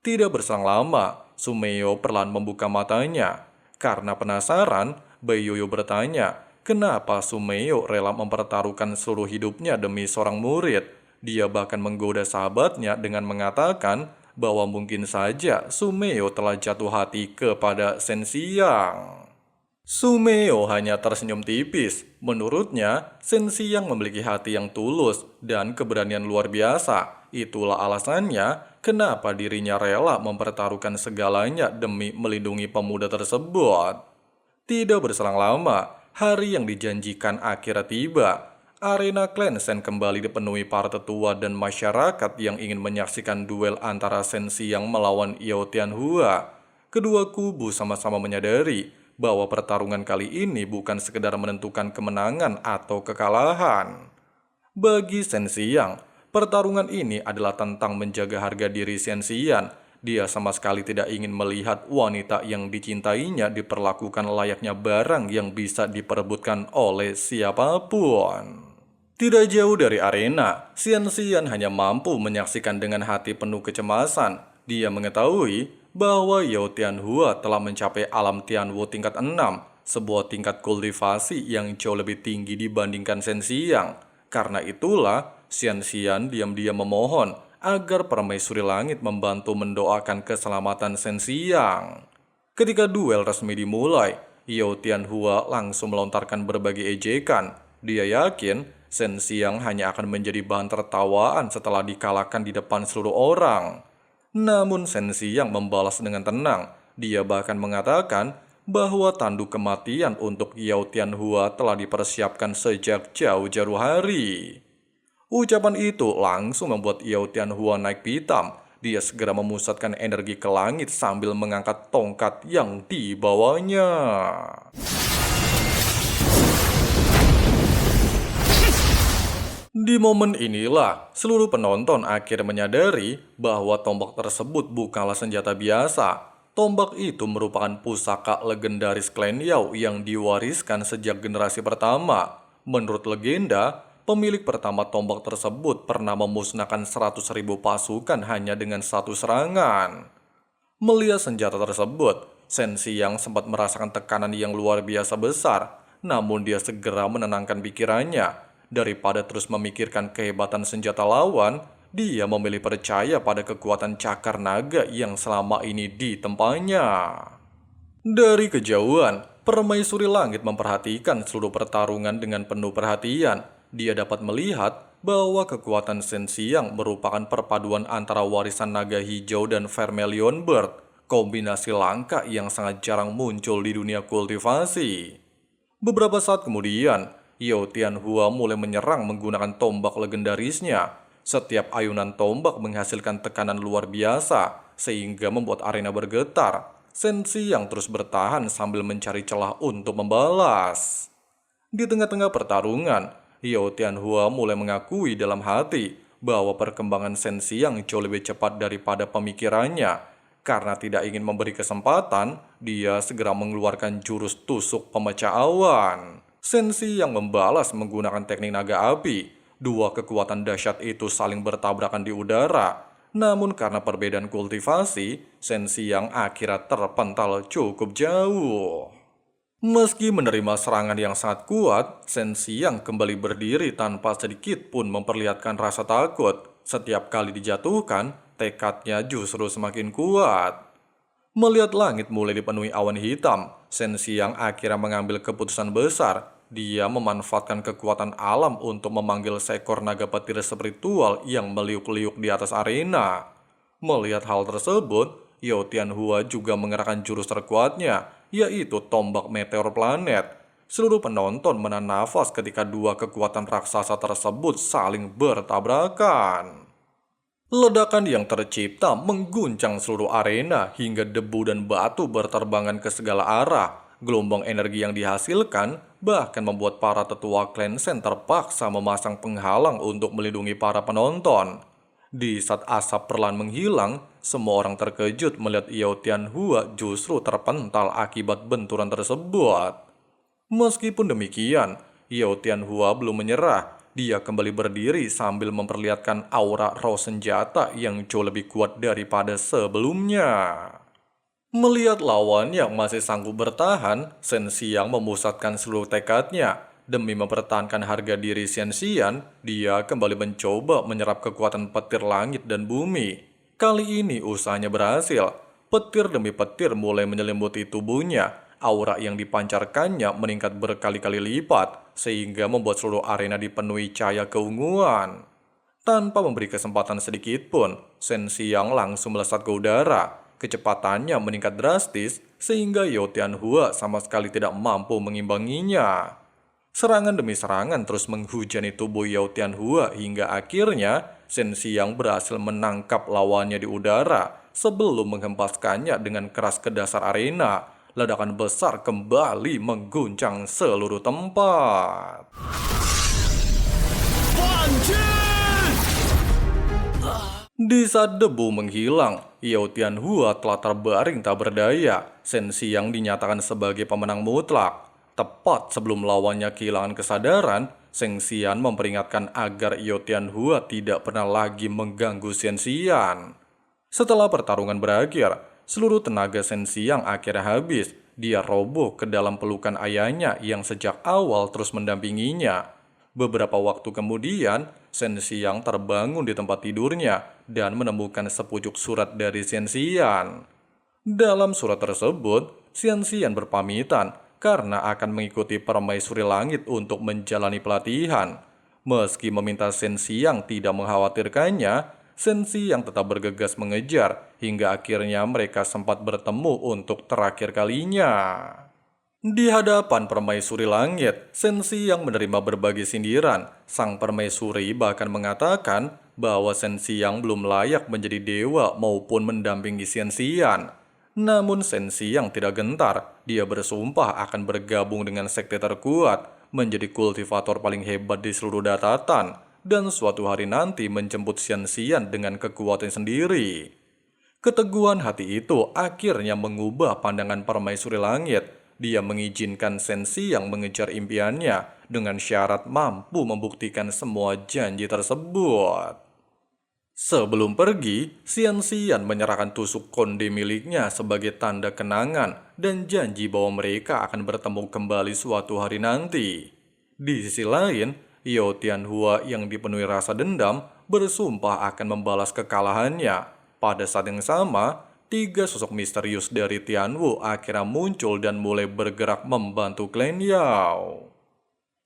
Tidak berselang lama, Sumeyo perlahan membuka matanya. Karena penasaran, Baiyoyo bertanya, kenapa Sumeyo rela mempertaruhkan seluruh hidupnya demi seorang murid. Dia bahkan menggoda sahabatnya dengan mengatakan bahwa mungkin saja Sumeyo telah jatuh hati kepada Shen Xiang. Sumeyo hanya tersenyum tipis. Menurutnya, Shen Xiang memiliki hati yang tulus dan keberanian luar biasa. Itulah alasannya kenapa dirinya rela mempertaruhkan segalanya demi melindungi pemuda tersebut. Tidak berselang lama, hari yang dijanjikan akhirnya tiba. Arena klan Shen kembali dipenuhi para tetua dan masyarakat yang ingin menyaksikan duel antara Shen Xiang melawan Yao Tianhua. Kedua kubu sama-sama menyadari bahwa pertarungan kali ini bukan sekedar menentukan kemenangan atau kekalahan. Bagi Shen Xiang, pertarungan ini adalah tentang menjaga harga diri Shen Xiang. Dia sama sekali tidak ingin melihat wanita yang dicintainya diperlakukan layaknya barang yang bisa diperebutkan oleh siapapun. Tidak jauh dari arena, Shen Xiang hanya mampu menyaksikan dengan hati penuh kecemasan. Dia mengetahui bahwa Yao Tianhua telah mencapai alam Tianwu tingkat 6, sebuah tingkat kultivasi yang jauh lebih tinggi dibandingkan Shen Xiang. Karena itulah, Shen Xiang diam-diam memohon agar Permaisuri Langit membantu mendoakan keselamatan Shen Xiang. Ketika duel resmi dimulai, Yao Tianhua langsung melontarkan berbagai ejekan. Dia yakin Shen Xiang hanya akan menjadi bahan tertawaan setelah dikalahkan di depan seluruh orang. Namun Shen Xiang membalas dengan tenang. Dia bahkan mengatakan bahwa tanduk kematian untuk Yao Tianhua telah dipersiapkan sejak jauh-jauh hari. Ucapan itu langsung membuat Yao Tianhua naik pitam. Dia segera memusatkan energi ke langit sambil mengangkat tongkat yang dibawanya. Di momen inilah, seluruh penonton akhirnya menyadari bahwa tombak tersebut bukanlah senjata biasa. Tombak itu merupakan pusaka legendaris klan Yao yang diwariskan sejak generasi pertama. Menurut legenda, pemilik pertama tombak tersebut pernah memusnahkan 100.000 pasukan hanya dengan satu serangan. Melihat senjata tersebut, Shen Xiang sempat merasakan tekanan yang luar biasa besar. Namun dia segera menenangkan pikirannya. Daripada terus memikirkan kehebatan senjata lawan, dia memilih percaya pada kekuatan cakar naga yang selama ini ditempanya. Dari kejauhan, Permaisuri Langit memperhatikan seluruh pertarungan dengan penuh perhatian. Dia dapat melihat bahwa kekuatan Shen Xiang merupakan perpaduan antara warisan naga hijau dan Vermilion Bird, kombinasi langka yang sangat jarang muncul di dunia kultivasi. Beberapa saat kemudian, Yao Tianhua mulai menyerang menggunakan tombak legendarisnya. Setiap ayunan tombak menghasilkan tekanan luar biasa, sehingga membuat arena bergetar. Shen Xiang terus bertahan sambil mencari celah untuk membalas. Di tengah-tengah pertarungan, Yao Tianhua mulai mengakui dalam hati bahwa perkembangan Shen Xiang jauh lebih cepat daripada pemikirannya. Karena tidak ingin memberi kesempatan, dia segera mengeluarkan jurus tusuk pemecah awan. Shen Xiang membalas menggunakan teknik naga api. Dua kekuatan dahsyat itu saling bertabrakan di udara. Namun karena perbedaan kultivasi, Shen Xiang akhirnya terpental cukup jauh. Meski menerima serangan yang sangat kuat, Shen Xiang kembali berdiri tanpa sedikit pun memperlihatkan rasa takut. Setiap kali dijatuhkan, tekadnya justru semakin kuat. Melihat langit mulai dipenuhi awan hitam, Shen Xiang akhirnya mengambil keputusan besar. Dia memanfaatkan kekuatan alam untuk memanggil seekor naga petir spiritual yang meliuk-liuk di atas arena. Melihat hal tersebut, Yao Tianhua juga mengerahkan jurus terkuatnya, yaitu tombak meteor planet. Seluruh penonton menahan nafas ketika dua kekuatan raksasa tersebut saling bertabrakan. Ledakan yang tercipta mengguncang seluruh arena hingga debu dan batu berterbangan ke segala arah. Gelombang energi yang dihasilkan bahkan membuat para tetua klan Shen terpaksa memasang penghalang untuk melindungi para penonton. Di saat asap perlahan menghilang, semua orang terkejut melihat Yao Tianhua justru terpental akibat benturan tersebut. Meskipun demikian, Yao Tianhua belum menyerah. Dia kembali berdiri sambil memperlihatkan aura roh senjata yang jauh lebih kuat daripada sebelumnya. Melihat lawan yang masih sanggup bertahan, Shen Xiang memusatkan seluruh tekadnya. Demi mempertahankan harga diri Xian, dia kembali mencoba menyerap kekuatan petir langit dan bumi. Kali ini usahanya berhasil. Petir demi petir mulai menyelimuti tubuhnya. Aura yang dipancarkannya meningkat berkali-kali lipat, sehingga membuat seluruh arena dipenuhi cahaya keunguan. Tanpa memberi kesempatan sedikit pun, Shen Xiang langsung melesat ke udara. Kecepatannya meningkat drastis, sehingga Yao Tianhua sama sekali tidak mampu mengimbanginya. Serangan demi serangan terus menghujani tubuh Yao Tianhua hingga akhirnya Shen Xiang berhasil menangkap lawannya di udara sebelum menghempaskannya dengan keras ke dasar arena. Ledakan besar kembali mengguncang seluruh tempat. Di saat debu menghilang, Yao Tianhua telah terbaring tak berdaya. Shen Xiang dinyatakan sebagai pemenang mutlak. Tepat sebelum lawannya kehilangan kesadaran, Shen Xiang memperingatkan agar Yao Tianhua tidak pernah lagi mengganggu Shen Xiang. Setelah pertarungan berakhir, seluruh tenaga Shen Xiang akhirnya habis. Dia roboh ke dalam pelukan ayahnya yang sejak awal terus mendampinginya. Beberapa waktu kemudian, Shen Xiang terbangun di tempat tidurnya dan menemukan sepucuk surat dari Shen Xiang. Dalam surat tersebut, Shen Xiang berpamitan karena akan mengikuti permaisuri langit untuk menjalani pelatihan. Meski meminta Shen Xiang tidak mengkhawatirkannya, Shen Xiang tetap bergegas mengejar hingga akhirnya mereka sempat bertemu untuk terakhir kalinya. Di hadapan permaisuri langit, Shen Xiang menerima berbagai sindiran. Sang permaisuri bahkan mengatakan bahwa Shen Xiang belum layak menjadi dewa maupun mendampingi Shen Xiang. Namun Shen Xiang tidak gentar. Dia bersumpah akan bergabung dengan sekte terkuat, menjadi kultivator paling hebat di seluruh daratan, dan suatu hari nanti menjemput Shen Xiang dengan kekuatan sendiri. Keteguhan hati itu akhirnya mengubah pandangan permaisuri langit. Dia mengizinkan Shen Xiang mengejar impiannya dengan syarat mampu membuktikan semua janji tersebut. Sebelum pergi, Shen Xiang menyerahkan tusuk konde miliknya sebagai tanda kenangan dan janji bahwa mereka akan bertemu kembali suatu hari nanti. Di sisi lain, Yao Tianhua yang dipenuhi rasa dendam bersumpah akan membalas kekalahannya. Pada saat yang sama, 3 sosok misterius dari Tianwu akhirnya muncul dan mulai bergerak membantu klan Yao.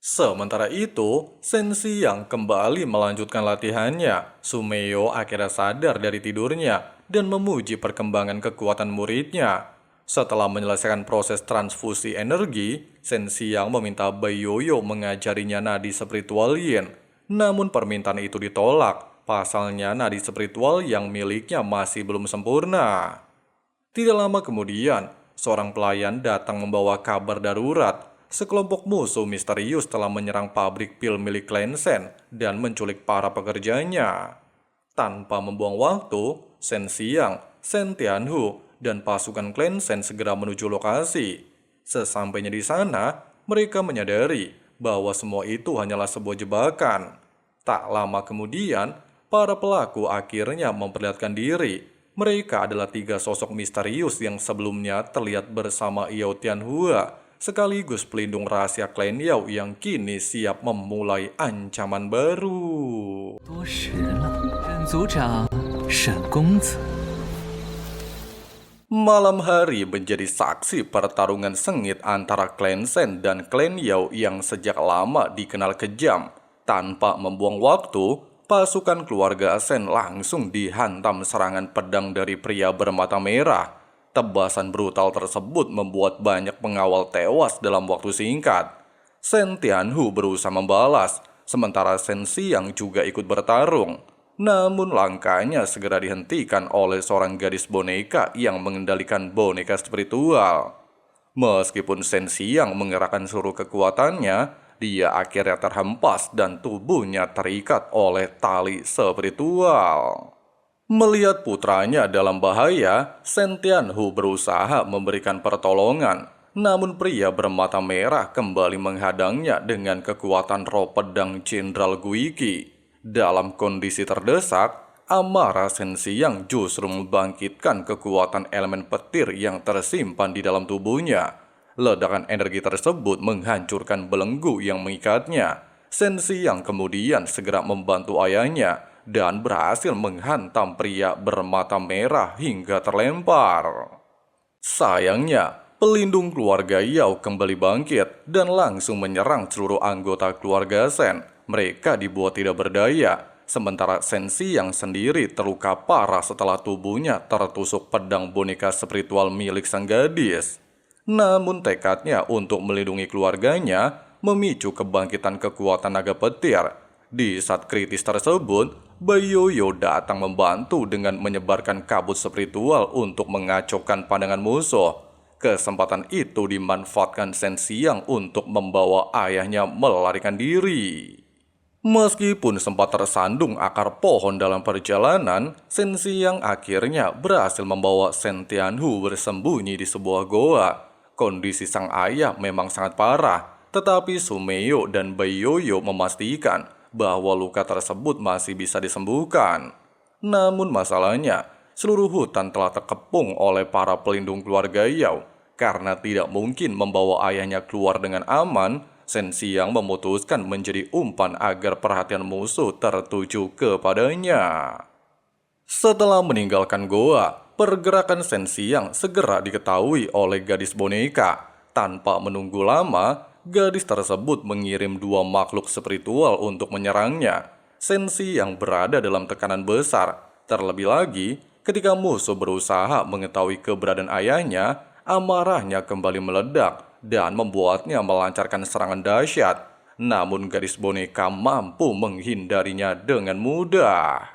Sementara itu, Shen Xiang kembali melanjutkan latihannya. Sumeo akhirnya sadar dari tidurnya dan memuji perkembangan kekuatan muridnya. Setelah menyelesaikan proses transfusi energi, Shen Xiang meminta Bai Yoyo mengajarinya nadi spiritual Yin. Namun permintaan itu ditolak, pasalnya nadi spiritual yang miliknya masih belum sempurna. Tidak lama kemudian, seorang pelayan datang membawa kabar darurat. Sekelompok musuh misterius telah menyerang pabrik pil milik klan Shen dan menculik para pekerjanya. Tanpa membuang waktu, Shen Xiang, Shen Tianhu, dan pasukan klan Shen segera menuju lokasi. Sesampainya di sana, mereka menyadari bahwa semua itu hanyalah sebuah jebakan. Tak lama kemudian, para pelaku akhirnya memperlihatkan diri. Mereka adalah 3 sosok misterius yang sebelumnya terlihat bersama Yao Tianhua, sekaligus pelindung rahasia klan Yao yang kini siap memulai ancaman baru. Malam hari menjadi saksi pertarungan sengit antara klan Shen dan klan Yao yang sejak lama dikenal kejam. Tanpa membuang waktu, pasukan keluarga Shen langsung dihantam serangan pedang dari pria bermata merah. Tebasan brutal tersebut membuat banyak pengawal tewas dalam waktu singkat. Shen Tianhu berusaha membalas, sementara Shen Xiang juga ikut bertarung. Namun langkahnya segera dihentikan oleh seorang gadis boneka yang mengendalikan boneka spiritual. Meskipun Shen Xiang mengerahkan seluruh kekuatannya, dia akhirnya terhempas dan tubuhnya terikat oleh tali spiritual. Melihat putranya dalam bahaya, Shen Tianhu berusaha memberikan pertolongan. Namun pria bermata merah kembali menghadangnya dengan kekuatan roh pedang Jenderal Guiqi. Dalam kondisi terdesak, amarah Shen Xiang justru membangkitkan kekuatan elemen petir yang tersimpan di dalam tubuhnya. Ledakan energi tersebut menghancurkan belenggu yang mengikatnya. Shen Xiang kemudian segera membantu ayahnya dan berhasil menghantam pria bermata merah hingga terlempar. Sayangnya, pelindung keluarga Yao kembali bangkit dan langsung menyerang seluruh anggota keluarga Shen. Mereka dibuat tidak berdaya, sementara Shen Xiang sendiri terluka parah setelah tubuhnya tertusuk pedang boneka spiritual milik sang gadis. Namun tekadnya untuk melindungi keluarganya memicu kebangkitan kekuatan naga petir. Di saat kritis tersebut, Bai Yoyo datang membantu dengan menyebarkan kabut spiritual untuk mengacaukan pandangan musuh. Kesempatan itu dimanfaatkan Shen Xiang untuk membawa ayahnya melarikan diri. Meskipun sempat tersandung akar pohon dalam perjalanan, Shen Xiang akhirnya berhasil membawa Shen Tianhu bersembunyi di sebuah goa. Kondisi sang ayah memang sangat parah, tetapi Sumeyo dan Bai Yoyo memastikan bahwa luka tersebut masih bisa disembuhkan. Namun masalahnya, seluruh hutan telah terkepung oleh para pelindung keluarga Yao. Karena tidak mungkin membawa ayahnya keluar dengan aman, Shen Xiang memutuskan menjadi umpan agar perhatian musuh tertuju kepadanya. Setelah meninggalkan goa, pergerakan Shen Xiang segera diketahui oleh gadis boneka. Tanpa menunggu lama, gadis tersebut mengirim dua makhluk spiritual untuk menyerangnya. Shen Xiang berada dalam tekanan besar. Terlebih lagi, ketika musuh berusaha mengetahui keberadaan ayahnya, amarahnya kembali meledak dan membuatnya melancarkan serangan dahsyat. Namun gadis boneka mampu menghindarinya dengan mudah.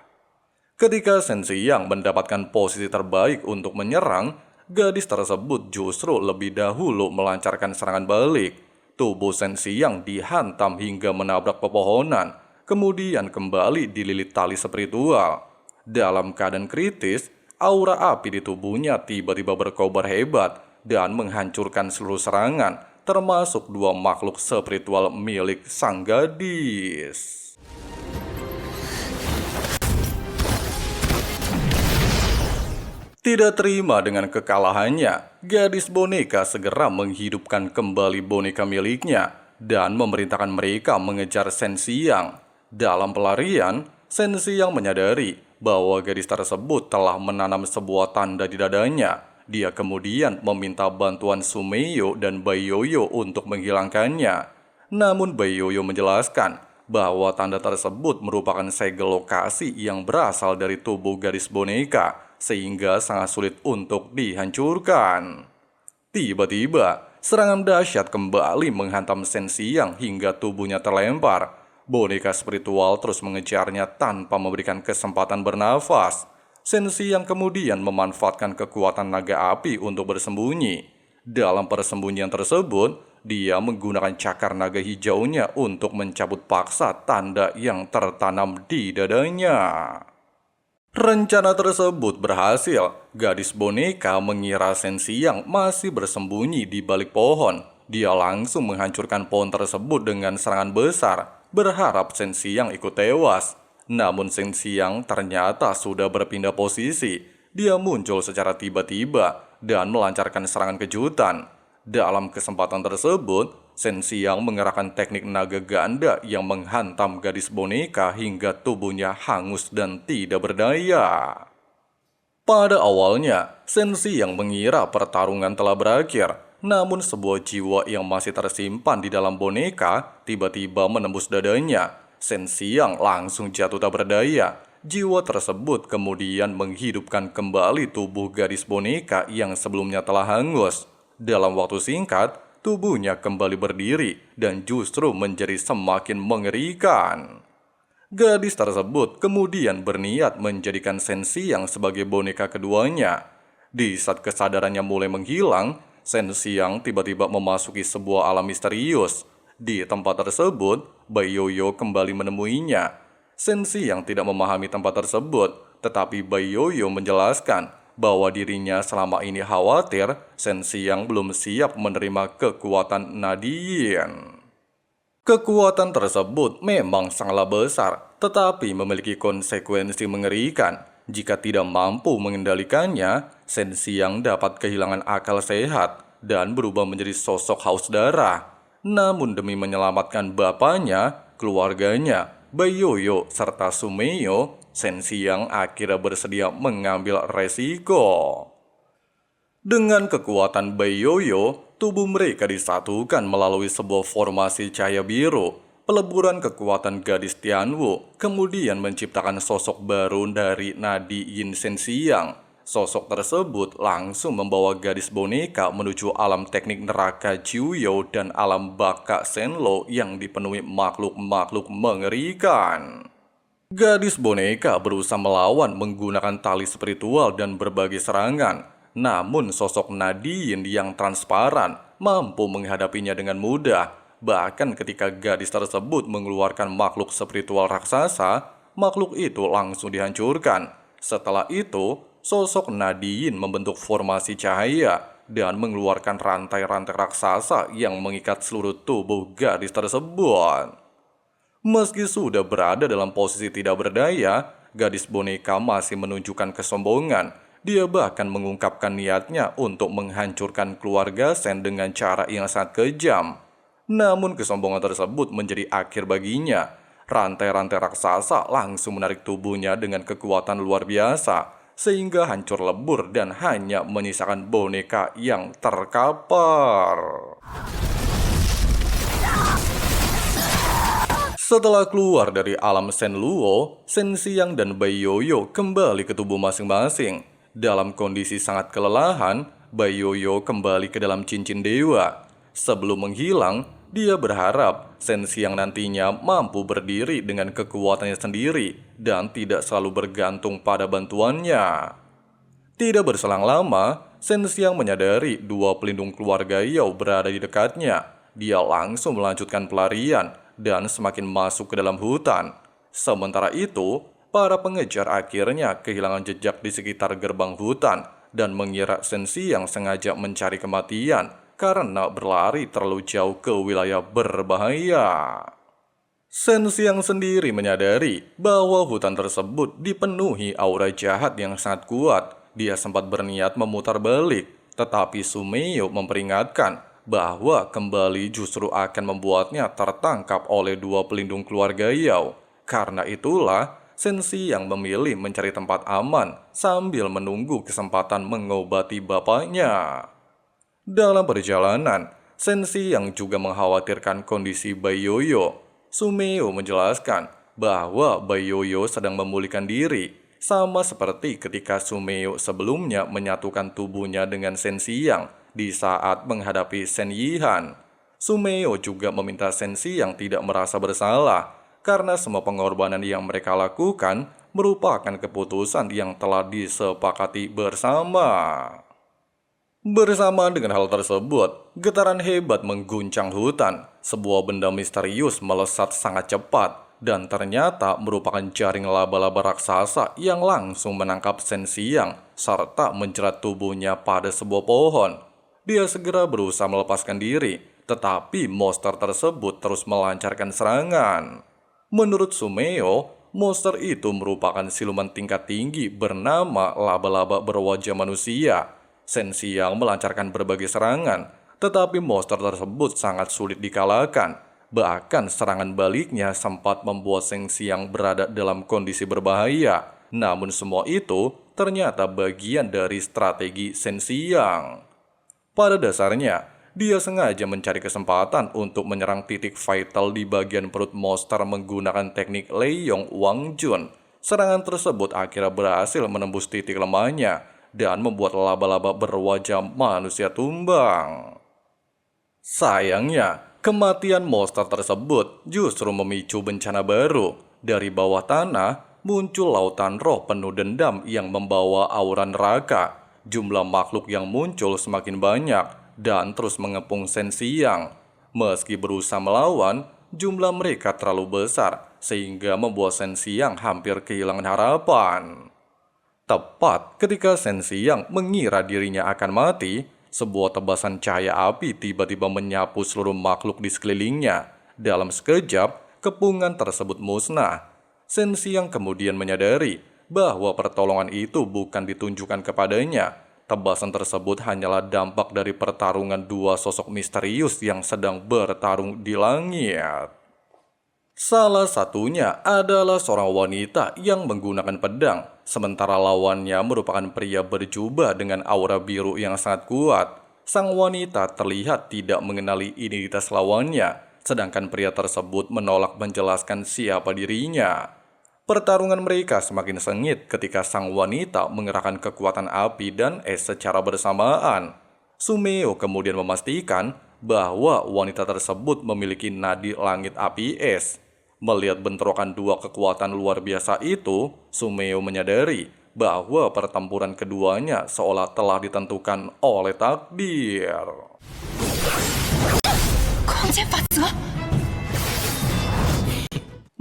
Ketika Shen Xiang mendapatkan posisi terbaik untuk menyerang, gadis tersebut justru lebih dahulu melancarkan serangan balik. Tubuh Shen Xiang dihantam hingga menabrak pepohonan, kemudian kembali dililit tali spiritual. Dalam keadaan kritis, aura api di tubuhnya tiba-tiba berkobar hebat dan menghancurkan seluruh serangan, termasuk dua makhluk spiritual milik sang gadis. Tidak terima dengan kekalahannya, gadis boneka segera menghidupkan kembali boneka miliknya dan memerintahkan mereka mengejar Shen Xiang. Dalam pelarian, Shen Xiang menyadari bahwa gadis tersebut telah menanam sebuah tanda di dadanya. Dia kemudian meminta bantuan Sumeyo dan Bai Yoyo untuk menghilangkannya. Namun Bai Yoyo menjelaskan bahwa tanda tersebut merupakan segel lokasi yang berasal dari tubuh gadis boneka, sehingga sangat sulit untuk dihancurkan. Tiba-tiba, serangan dahsyat kembali menghantam Shen Xiang hingga tubuhnya terlempar. Boneka spiritual terus mengejarnya tanpa memberikan kesempatan bernafas. Shen Xiang kemudian memanfaatkan kekuatan naga api untuk bersembunyi. Dalam persembunyian tersebut, dia menggunakan cakar naga hijaunya untuk mencabut paksa tanda yang tertanam di dadanya. Rencana tersebut berhasil. Gadis boneka mengira Shen Xiang masih bersembunyi di balik pohon. Dia langsung menghancurkan pohon tersebut dengan serangan besar, berharap Shen Xiang ikut tewas. Namun Shen Xiang ternyata sudah berpindah posisi. Dia muncul secara tiba-tiba dan melancarkan serangan kejutan. Dalam kesempatan tersebut, Shen Xiang mengerahkan teknik naga ganda yang menghantam gadis boneka hingga tubuhnya hangus dan tidak berdaya. Pada awalnya, Shen Xiang mengira pertarungan telah berakhir. Namun sebuah jiwa yang masih tersimpan di dalam boneka tiba-tiba menembus dadanya. Shen Xiang langsung jatuh tak berdaya. Jiwa tersebut kemudian menghidupkan kembali tubuh gadis boneka yang sebelumnya telah hangus. Dalam waktu singkat, tubuhnya kembali berdiri dan justru menjadi semakin mengerikan. Gadis tersebut kemudian berniat menjadikan Shen Xiang sebagai boneka keduanya. Di saat kesadarannya mulai menghilang, Shen Xiang tiba-tiba memasuki sebuah alam misterius. Di tempat tersebut, Baiyoyo kembali menemuinya. Sensi yang tidak memahami tempat tersebut, tetapi Baiyoyo menjelaskan bahwa dirinya selama ini khawatir Sensi yang belum siap menerima kekuatan Nadiyin. Kekuatan tersebut memang sangatlah besar, tetapi memiliki konsekuensi mengerikan. Jika tidak mampu mengendalikannya, Sensi yang dapat kehilangan akal sehat dan berubah menjadi sosok haus darah. Namun demi menyelamatkan bapaknya, keluarganya, Baiyoyo, serta Sumeyo, Sensi yang akhirnya bersedia mengambil resiko. Dengan kekuatan Baiyoyo, tubuh mereka disatukan melalui sebuah formasi cahaya biru. Peleburan kekuatan gadis Tianwu kemudian menciptakan sosok baru dari Nadi Yin Sensiang. Sosok tersebut langsung membawa gadis boneka menuju alam teknik neraka Jiuyo dan alam baka Senlo yang dipenuhi makhluk-makhluk mengerikan. Gadis boneka berusaha melawan menggunakan tali spiritual dan berbagai serangan. Namun sosok Nadiyin yang transparan mampu menghadapinya dengan mudah. Bahkan ketika gadis tersebut mengeluarkan makhluk spiritual raksasa, makhluk itu langsung dihancurkan. Setelah itu, sosok Nadiyin membentuk formasi cahaya dan mengeluarkan rantai-rantai raksasa yang mengikat seluruh tubuh gadis tersebut. Meski sudah berada dalam posisi tidak berdaya, gadis boneka masih menunjukkan kesombongan. Dia bahkan mengungkapkan niatnya untuk menghancurkan keluarga Sen dengan cara yang sangat kejam. Namun kesombongan tersebut menjadi akhir baginya. Rantai-rantai raksasa langsung menarik tubuhnya dengan kekuatan luar biasa, sehingga hancur lebur dan hanya menyisakan boneka yang terkapar. Setelah keluar dari alam Senluo, Sensiang dan Baiyoyo kembali ke tubuh masing-masing. Dalam kondisi sangat kelelahan, Baiyoyo kembali ke dalam cincin dewa. Sebelum menghilang, dia berharap Sensiang nantinya mampu berdiri dengan kekuatannya sendiri dan tidak selalu bergantung pada bantuannya. Tidak berselang lama, Sensiang menyadari dua pelindung keluarga Yao berada di dekatnya. Dia langsung melanjutkan pelarian dan semakin masuk ke dalam hutan. Sementara itu, para pengejar akhirnya kehilangan jejak di sekitar gerbang hutan dan mengira Sensiang sengaja mencari kematian karena berlari terlalu jauh ke wilayah berbahaya. Sensiang sendiri menyadari bahwa hutan tersebut dipenuhi aura jahat yang sangat kuat. Dia sempat berniat memutar balik, tetapi Sumeyo memperingatkan bahwa kembali justru akan membuatnya tertangkap oleh dua pelindung keluarga Yao. Karena itulah, Sensiang memilih mencari tempat aman sambil menunggu kesempatan mengobati bapaknya. Dalam perjalanan, Sensiang juga mengkhawatirkan kondisi Baiyoyo. Sumeyo menjelaskan bahwa Baiyoyo sedang memulihkan diri, sama seperti ketika Sumeyo sebelumnya menyatukan tubuhnya dengan Sensiang di saat menghadapi Sen Yihan. Sumeyo juga meminta Sensiang tidak merasa bersalah, karena semua pengorbanan yang mereka lakukan merupakan keputusan yang telah disepakati bersama. Bersamaan dengan hal tersebut, getaran hebat mengguncang hutan. Sebuah benda misterius melesat sangat cepat dan ternyata merupakan jaring laba-laba raksasa yang langsung menangkap Sensiang serta menjerat tubuhnya pada sebuah pohon. Dia segera berusaha melepaskan diri, tetapi monster tersebut terus melancarkan serangan. Menurut Sumeyo, monster itu merupakan siluman tingkat tinggi bernama laba-laba berwajah manusia. Sensiang melancarkan berbagai serangan, tetapi monster tersebut sangat sulit dikalahkan. Bahkan serangan baliknya sempat membuat Sensiang berada dalam kondisi berbahaya. Namun semua itu ternyata bagian dari strategi Sensiang. Pada dasarnya, dia sengaja mencari kesempatan untuk menyerang titik vital di bagian perut monster menggunakan teknik Leiyong Wangjun. Serangan tersebut akhirnya berhasil menembus titik lemahnya dan membuat laba-laba berwajah manusia tumbang. Sayangnya, kematian monster tersebut justru memicu bencana baru. Dari bawah tanah, muncul lautan roh penuh dendam yang membawa aura neraka. Jumlah makhluk yang muncul semakin banyak dan terus mengepung Sensiang. Meski berusaha melawan, jumlah mereka terlalu besar sehingga membuat Shen Xiang hampir kehilangan harapan. Tepat ketika Shen Xiang mengira dirinya akan mati, sebuah tebasan cahaya api tiba-tiba menyapu seluruh makhluk di sekelilingnya. Dalam sekejap, kepungan tersebut musnah. Shen Xiang kemudian menyadari bahwa pertolongan itu bukan ditunjukkan kepadanya. Tebasan tersebut hanyalah dampak dari pertarungan dua sosok misterius yang sedang bertarung di langit. Salah satunya adalah seorang wanita yang menggunakan pedang, sementara lawannya merupakan pria berjubah dengan aura biru yang sangat kuat. Sang wanita terlihat tidak mengenali identitas lawannya, sedangkan pria tersebut menolak menjelaskan siapa dirinya. Pertarungan mereka semakin sengit ketika sang wanita mengerahkan kekuatan api dan es secara bersamaan. Sumeo kemudian memastikan bahwa wanita tersebut memiliki nadi langit api es. Melihat bentrokan dua kekuatan luar biasa itu, Sumeo menyadari bahwa pertempuran keduanya seolah telah ditentukan oleh takdir.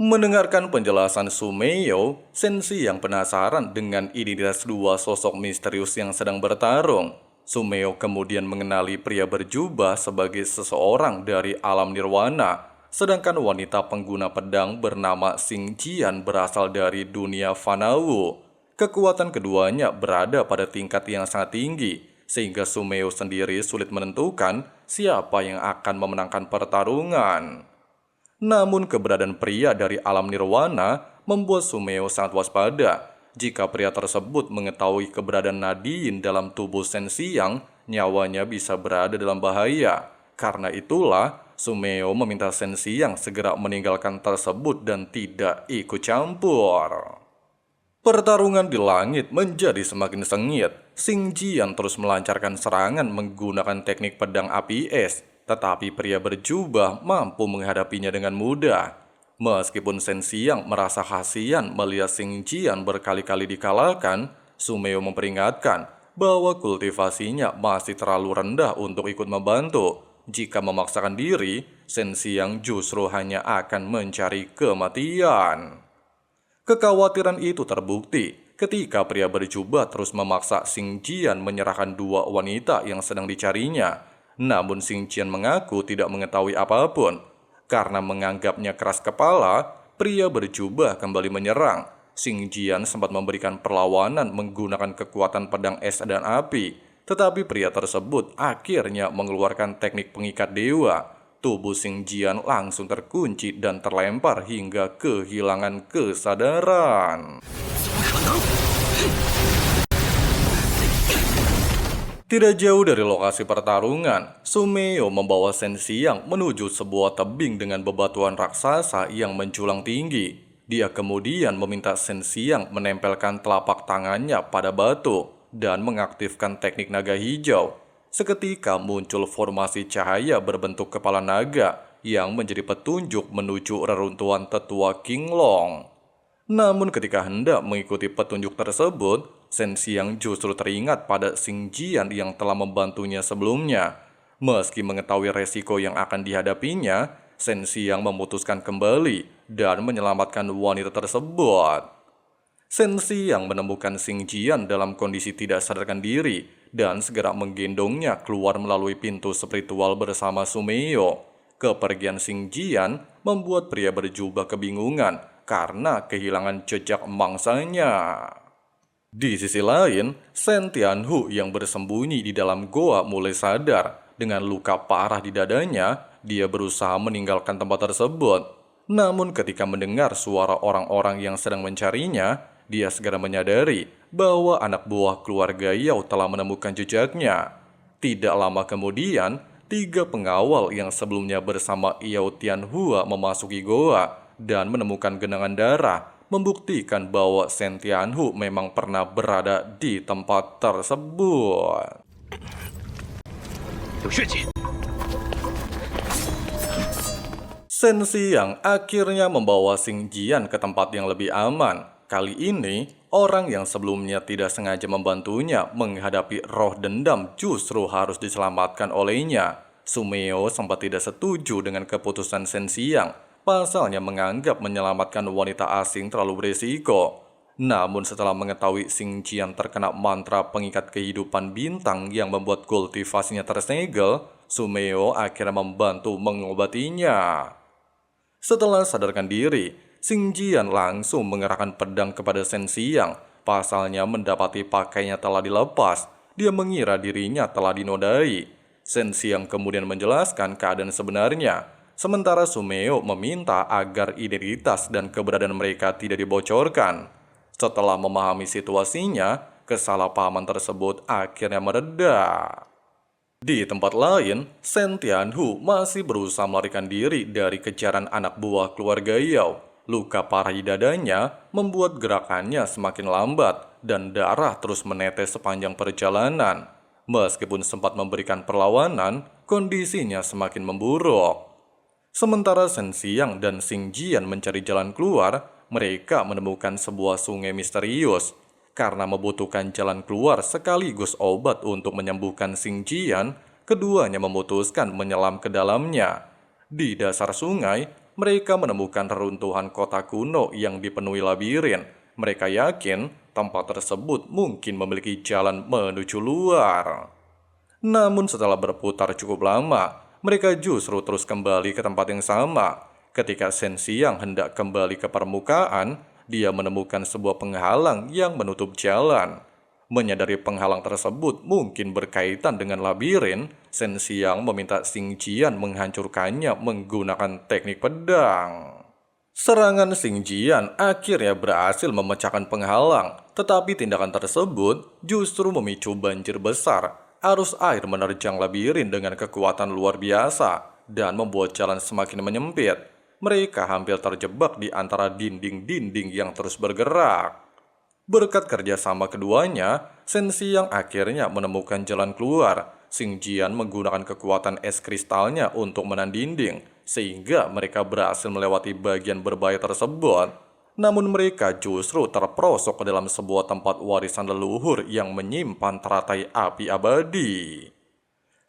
Mendengarkan penjelasan Sumeo, Shen Xiang penasaran dengan identitas dua sosok misterius yang sedang bertarung. Sumeo kemudian mengenali pria berjubah sebagai seseorang dari alam nirwana, sedangkan wanita pengguna pedang bernama Xing Jian berasal dari dunia Fanawu. Kekuatan keduanya berada pada tingkat yang sangat tinggi, sehingga Sumeo sendiri sulit menentukan siapa yang akan memenangkan pertarungan. Namun keberadaan pria dari alam nirwana membuat Sumeo sangat waspada. Jika pria tersebut mengetahui keberadaan Nadine dalam tubuh Shen Xiang, nyawanya bisa berada dalam bahaya. Karena itulah, Sumeo meminta Shen Xiang segera meninggalkan tersebut dan tidak ikut campur. Pertarungan di langit menjadi semakin sengit. Xing Jian terus melancarkan serangan menggunakan teknik pedang api es. Tetapi pria berjubah mampu menghadapinya dengan mudah. Meskipun Shen Xiang merasa kasihan melihat Xing Jian berkali-kali dikalahkan, Sumeo memperingatkan bahwa kultivasinya masih terlalu rendah untuk ikut membantu. Jika memaksakan diri, Shen Xiang justru hanya akan mencari kematian. Kekhawatiran itu terbukti ketika pria berjubah terus memaksa Xing Jian menyerahkan dua wanita yang sedang dicarinya. Namun Xing Jian mengaku tidak mengetahui apapun. Karena menganggapnya keras kepala, pria berjubah kembali menyerang. Xing Jian sempat memberikan perlawanan menggunakan kekuatan pedang es dan api. Tetapi pria tersebut akhirnya mengeluarkan teknik pengikat dewa. Tubuh Xing Jian langsung terkunci dan terlempar hingga kehilangan kesadaran. Tidak jauh dari lokasi pertarungan, Sumeo membawa Shen Xiang menuju sebuah tebing dengan bebatuan raksasa yang menjulang tinggi. Dia kemudian meminta Shen Xiang menempelkan telapak tangannya pada batu dan mengaktifkan teknik naga hijau. Seketika muncul formasi cahaya berbentuk kepala naga yang menjadi petunjuk menuju reruntuhan tetua King Long. Namun ketika hendak mengikuti petunjuk tersebut, Shen Xiang justru teringat pada Xing Jian yang telah membantunya sebelumnya. Meski mengetahui resiko yang akan dihadapinya, Shen Xiang memutuskan kembali dan menyelamatkan wanita tersebut. Shen Xiang menemukan Xing Jian dalam kondisi tidak sadarkan diri dan segera menggendongnya keluar melalui pintu spiritual bersama Sumeo. Kepergian Xing Jian membuat pria berjubah kebingungan karena kehilangan jejak mangsanya. Di sisi lain, Shen Tianhu yang bersembunyi di dalam goa mulai sadar. Dengan luka parah di dadanya, dia berusaha meninggalkan tempat tersebut. Namun ketika mendengar suara orang-orang yang sedang mencarinya, dia segera menyadari bahwa anak buah keluarga Yao telah menemukan jejaknya. Tidak lama kemudian, 3 pengawal yang sebelumnya bersama Yao Tianhua memasuki goa dan menemukan genangan darah, membuktikan bahwa Shen Tianhu memang pernah berada di tempat tersebut. Shen Xiang akhirnya membawa Xing Jian ke tempat yang lebih aman. Kali ini, orang yang sebelumnya tidak sengaja membantunya menghadapi roh dendam justru harus diselamatkan olehnya. Sumeo sempat tidak setuju dengan keputusan Shen Xiang, pasalnya menganggap menyelamatkan wanita asing terlalu berisiko. Namun setelah mengetahui Xing Jian terkena mantra pengikat kehidupan bintang yang membuat kultivasinya tersegel, Sumeo akhirnya membantu mengobatinya. Setelah sadarkan diri, Xing Jian langsung mengerahkan pedang kepada Shen Xiang. Pasalnya mendapati pakainya telah dilepas, dia mengira dirinya telah dinodai. Shen Xiang kemudian menjelaskan keadaan sebenarnya, sementara Sumeo meminta agar identitas dan keberadaan mereka tidak dibocorkan. Setelah memahami situasinya, kesalahpahaman tersebut akhirnya mereda. Di tempat lain, Shen Tianhu masih berusaha melarikan diri dari kejaran anak buah keluarga Yao. Luka parah di dadanya membuat gerakannya semakin lambat dan darah terus menetes sepanjang perjalanan. Meskipun sempat memberikan perlawanan, kondisinya semakin memburuk. Sementara Shen Xiang dan Xing Jian mencari jalan keluar, mereka menemukan sebuah sungai misterius. Karena membutuhkan jalan keluar sekaligus obat untuk menyembuhkan Xing Jian, keduanya memutuskan menyelam ke dalamnya. Di dasar sungai, mereka menemukan reruntuhan kota kuno yang dipenuhi labirin. Mereka yakin tempat tersebut mungkin memiliki jalan menuju luar. Namun setelah berputar cukup lama, mereka justru terus kembali ke tempat yang sama. Ketika Shen Xiang hendak kembali ke permukaan, dia menemukan sebuah penghalang yang menutup jalan. Menyadari penghalang tersebut mungkin berkaitan dengan labirin, Shen Xiang meminta Xing Jian menghancurkannya menggunakan teknik pedang. Serangan Xing Jian akhirnya berhasil memecahkan penghalang, tetapi tindakan tersebut justru memicu banjir besar. Arus air menerjang labirin dengan kekuatan luar biasa dan membuat jalan semakin menyempit. Mereka hampir terjebak di antara dinding-dinding yang terus bergerak. Berkat kerjasama keduanya, Shen Xiang akhirnya menemukan jalan keluar. Xing Jian menggunakan kekuatan es kristalnya untuk menahan dinding, sehingga mereka berhasil melewati bagian berbahaya tersebut. Namun mereka justru terperosok ke dalam sebuah tempat warisan leluhur yang menyimpan teratai api abadi.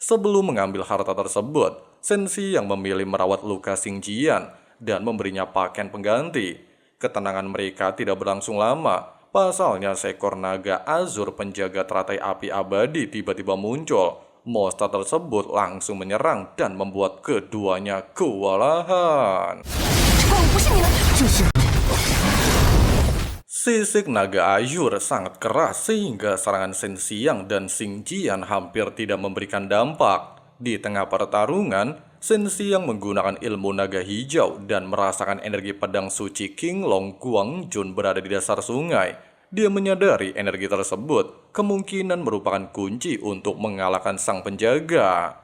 Sebelum mengambil harta tersebut, Shen Xiang memilih merawat luka Xing Jian dan memberinya pakaian pengganti. Ketenangan mereka tidak berlangsung lama, pasalnya seekor naga azur penjaga teratai api abadi tiba-tiba muncul. Monster tersebut langsung menyerang dan membuat keduanya kewalahan. Sisik naga Ayur sangat keras sehingga serangan Shen Xiang dan Xing Jian hampir tidak memberikan dampak. Di tengah pertarungan, Shen Xiang menggunakan ilmu naga hijau dan merasakan energi pedang suci King Long Guangjun berada di dasar sungai. Dia menyadari energi tersebut kemungkinan merupakan kunci untuk mengalahkan sang penjaga.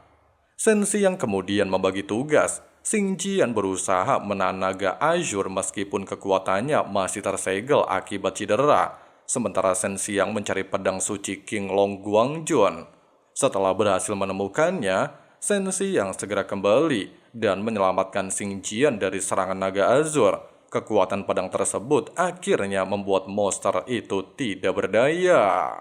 Shen Xiang kemudian membagi tugas. Xing Jian berusaha menahan naga Azur meskipun kekuatannya masih tersegel akibat cedera. Sementara Shen Xiang mencari pedang suci King Long Guangjun. Setelah berhasil menemukannya, Shen Xiang segera kembali dan menyelamatkan Xing Jian dari serangan naga Azur. Kekuatan pedang tersebut akhirnya membuat monster itu tidak berdaya.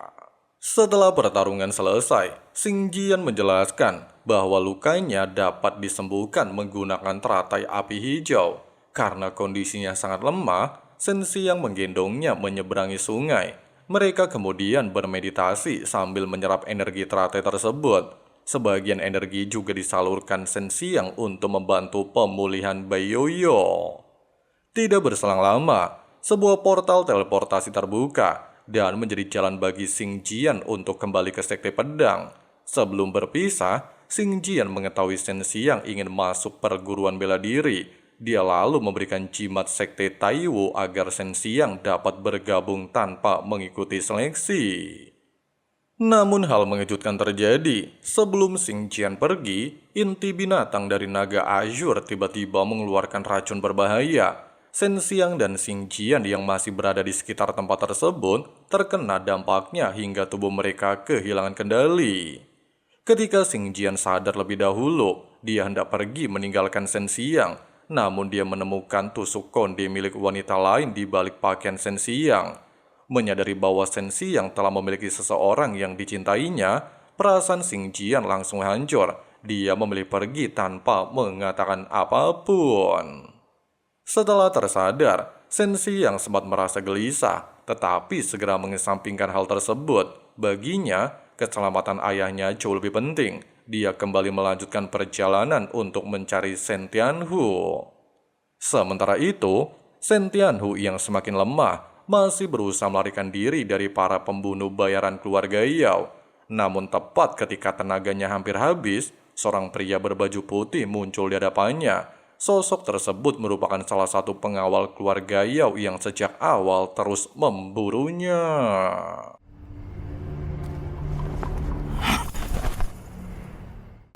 Setelah pertarungan selesai, Xing Jian menjelaskan bahwa lukanya dapat disembuhkan menggunakan teratai api hijau. Karena kondisinya sangat lemah, Shen Xiang menggendongnya menyeberangi sungai. Mereka kemudian bermeditasi sambil menyerap energi teratai tersebut. Sebagian energi juga disalurkan Shen Xiang untuk membantu pemulihan Baiyoyo. Tidak berselang lama, sebuah portal teleportasi terbuka dan menjadi jalan bagi Xing Jian untuk kembali ke sekte pedang. Sebelum berpisah, Xing Jian mengetahui Shen Xiang ingin masuk perguruan bela diri. Dia lalu memberikan jimat sekte Taiwu agar Shen Xiang dapat bergabung tanpa mengikuti seleksi. Namun hal mengejutkan terjadi. Sebelum Xing Jian pergi, inti binatang dari naga Azur tiba-tiba mengeluarkan racun berbahaya. Shen Xiang dan Xing Jian yang masih berada di sekitar tempat tersebut terkena dampaknya hingga tubuh mereka kehilangan kendali. Ketika Xing Jian sadar lebih dahulu, dia hendak pergi meninggalkan Shen Xiang. Namun dia menemukan tusuk konde milik wanita lain di balik pakaian Shen Xiang. Menyadari bahwa Shen Xiang telah memiliki seseorang yang dicintainya, perasaan Xing Jian langsung hancur. dia memilih pergi tanpa mengatakan apapun. Setelah tersadar, Sensi yang sempat merasa gelisah, tetapi segera mengesampingkan hal tersebut. Baginya, keselamatan ayahnya jauh lebih penting. Dia kembali melanjutkan perjalanan untuk mencari Shen Tianhu. Sementara itu, Shen Tianhu yang semakin lemah masih berusaha melarikan diri dari para pembunuh bayaran keluarga Yao. Namun tepat ketika tenaganya hampir habis, seorang pria berbaju putih muncul di hadapannya. Sosok tersebut merupakan salah satu pengawal keluarga Yao yang sejak awal terus memburunya.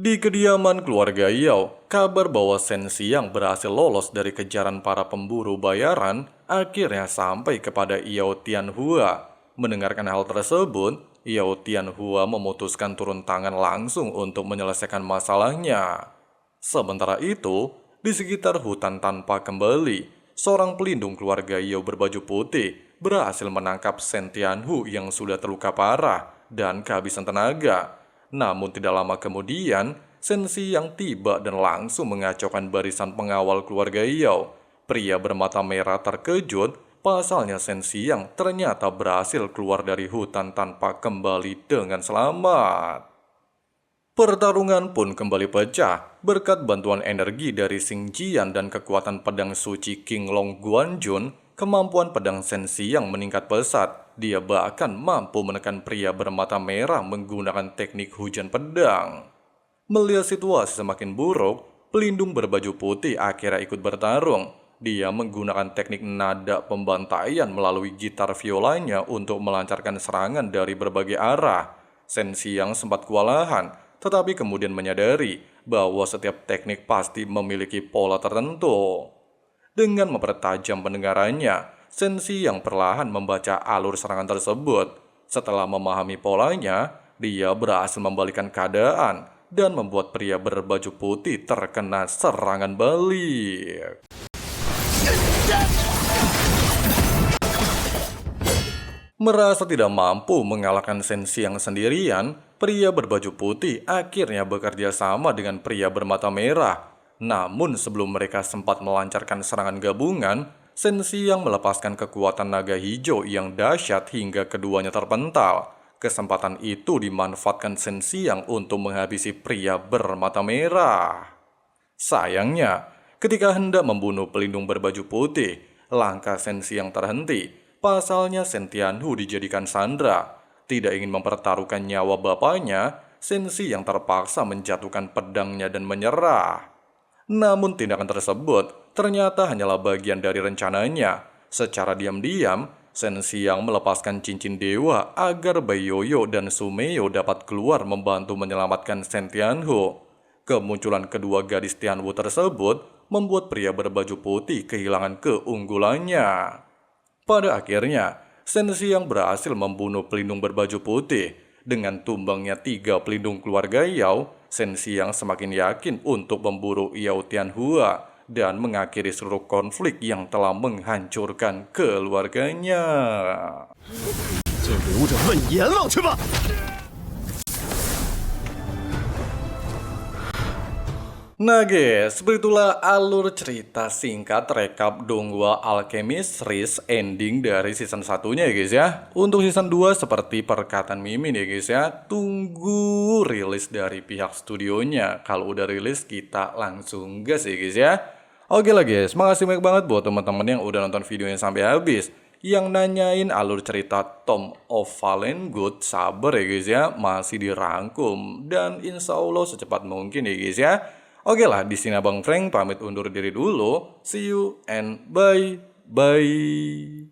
Di kediaman keluarga Yao, kabar bahwa Shen Xiang berhasil lolos dari kejaran para pemburu bayaran akhirnya sampai kepada Yao Tianhua. Mendengarkan hal tersebut, Yao Tianhua memutuskan turun tangan langsung untuk menyelesaikan masalahnya. Sementara itu, di sekitar hutan tanpa kembali, seorang pelindung keluarga Yao berbaju putih berhasil menangkap Shen Tianhu yang sudah terluka parah dan kehabisan tenaga. Namun tidak lama kemudian, Shen Xiang tiba dan langsung mengacaukan barisan pengawal keluarga Yao. Pria bermata merah terkejut, pasalnya Shen Xiang ternyata berhasil keluar dari hutan tanpa kembali dengan selamat. Pertarungan pun kembali pecah berkat bantuan energi dari Xing Jian dan kekuatan pedang suci King Long Guanjun. Kemampuan pedang Shen Xiang meningkat pesat. Dia bahkan mampu menekan pria bermata merah menggunakan teknik hujan pedang. Melihat situasi semakin buruk, pelindung berbaju putih akhirnya ikut bertarung. Dia menggunakan teknik nada pembantaian melalui gitar violanya untuk melancarkan serangan dari berbagai arah. Shen Xiang sempat kewalahan, tetapi kemudian menyadari bahwa setiap teknik pasti memiliki pola tertentu. Dengan mempertajam pendengarannya, Shen Xiang perlahan membaca alur serangan tersebut. Setelah memahami polanya, dia berhasil membalikkan keadaan dan membuat pria berbaju putih terkena serangan balik. Merasa tidak mampu mengalahkan Shen Xiang sendirian, pria berbaju putih akhirnya bekerja sama dengan pria bermata merah. Namun sebelum mereka sempat melancarkan serangan gabungan, Shen Xiang melepaskan kekuatan naga hijau yang dahsyat hingga keduanya terpental. Kesempatan itu dimanfaatkan Shen Xiang untuk menghabisi pria bermata merah. Sayangnya, ketika hendak membunuh pelindung berbaju putih, langkah Shen Xiang terhenti. Pasalnya Shen Tianhu dijadikan sandera. Tidak ingin mempertaruhkan nyawa bapaknya, Shen Xiang terpaksa menjatuhkan pedangnya dan menyerah. Namun tindakan tersebut ternyata hanyalah bagian dari rencananya. Secara diam-diam, Shen Xiang melepaskan cincin dewa agar Bai Yoyo dan Sumeo dapat keluar membantu menyelamatkan Shen Tianhu. Kemunculan kedua gadis Tianwu tersebut membuat pria berbaju putih kehilangan keunggulannya. Pada akhirnya, Shen Xiang berhasil membunuh pelindung berbaju putih. Dengan tumbangnya 3 pelindung keluarga Yao, Shen Xiang semakin yakin untuk memburu Yao Tianhua dan mengakhiri seluruh konflik yang telah menghancurkan keluarganya. 就留着问阎王去吧。 Nah guys, begitulah alur cerita singkat rekap Donghua Alchemist Risk ending dari season 1-nya ya guys ya. Untuk season 2 seperti perkataan Mimin ya guys ya, tunggu rilis dari pihak studionya. Kalau udah rilis kita langsung gas ya guys ya. Oke lah guys, makasih banyak banget buat teman-teman yang udah nonton videonya sampai habis. Yang nanyain alur cerita Tom of Fallen Good, sabar ya guys ya, masih dirangkum. Dan insya Allah secepat mungkin ya guys ya. Oke lah, di sini Abang Frank pamit undur diri dulu. See you and bye.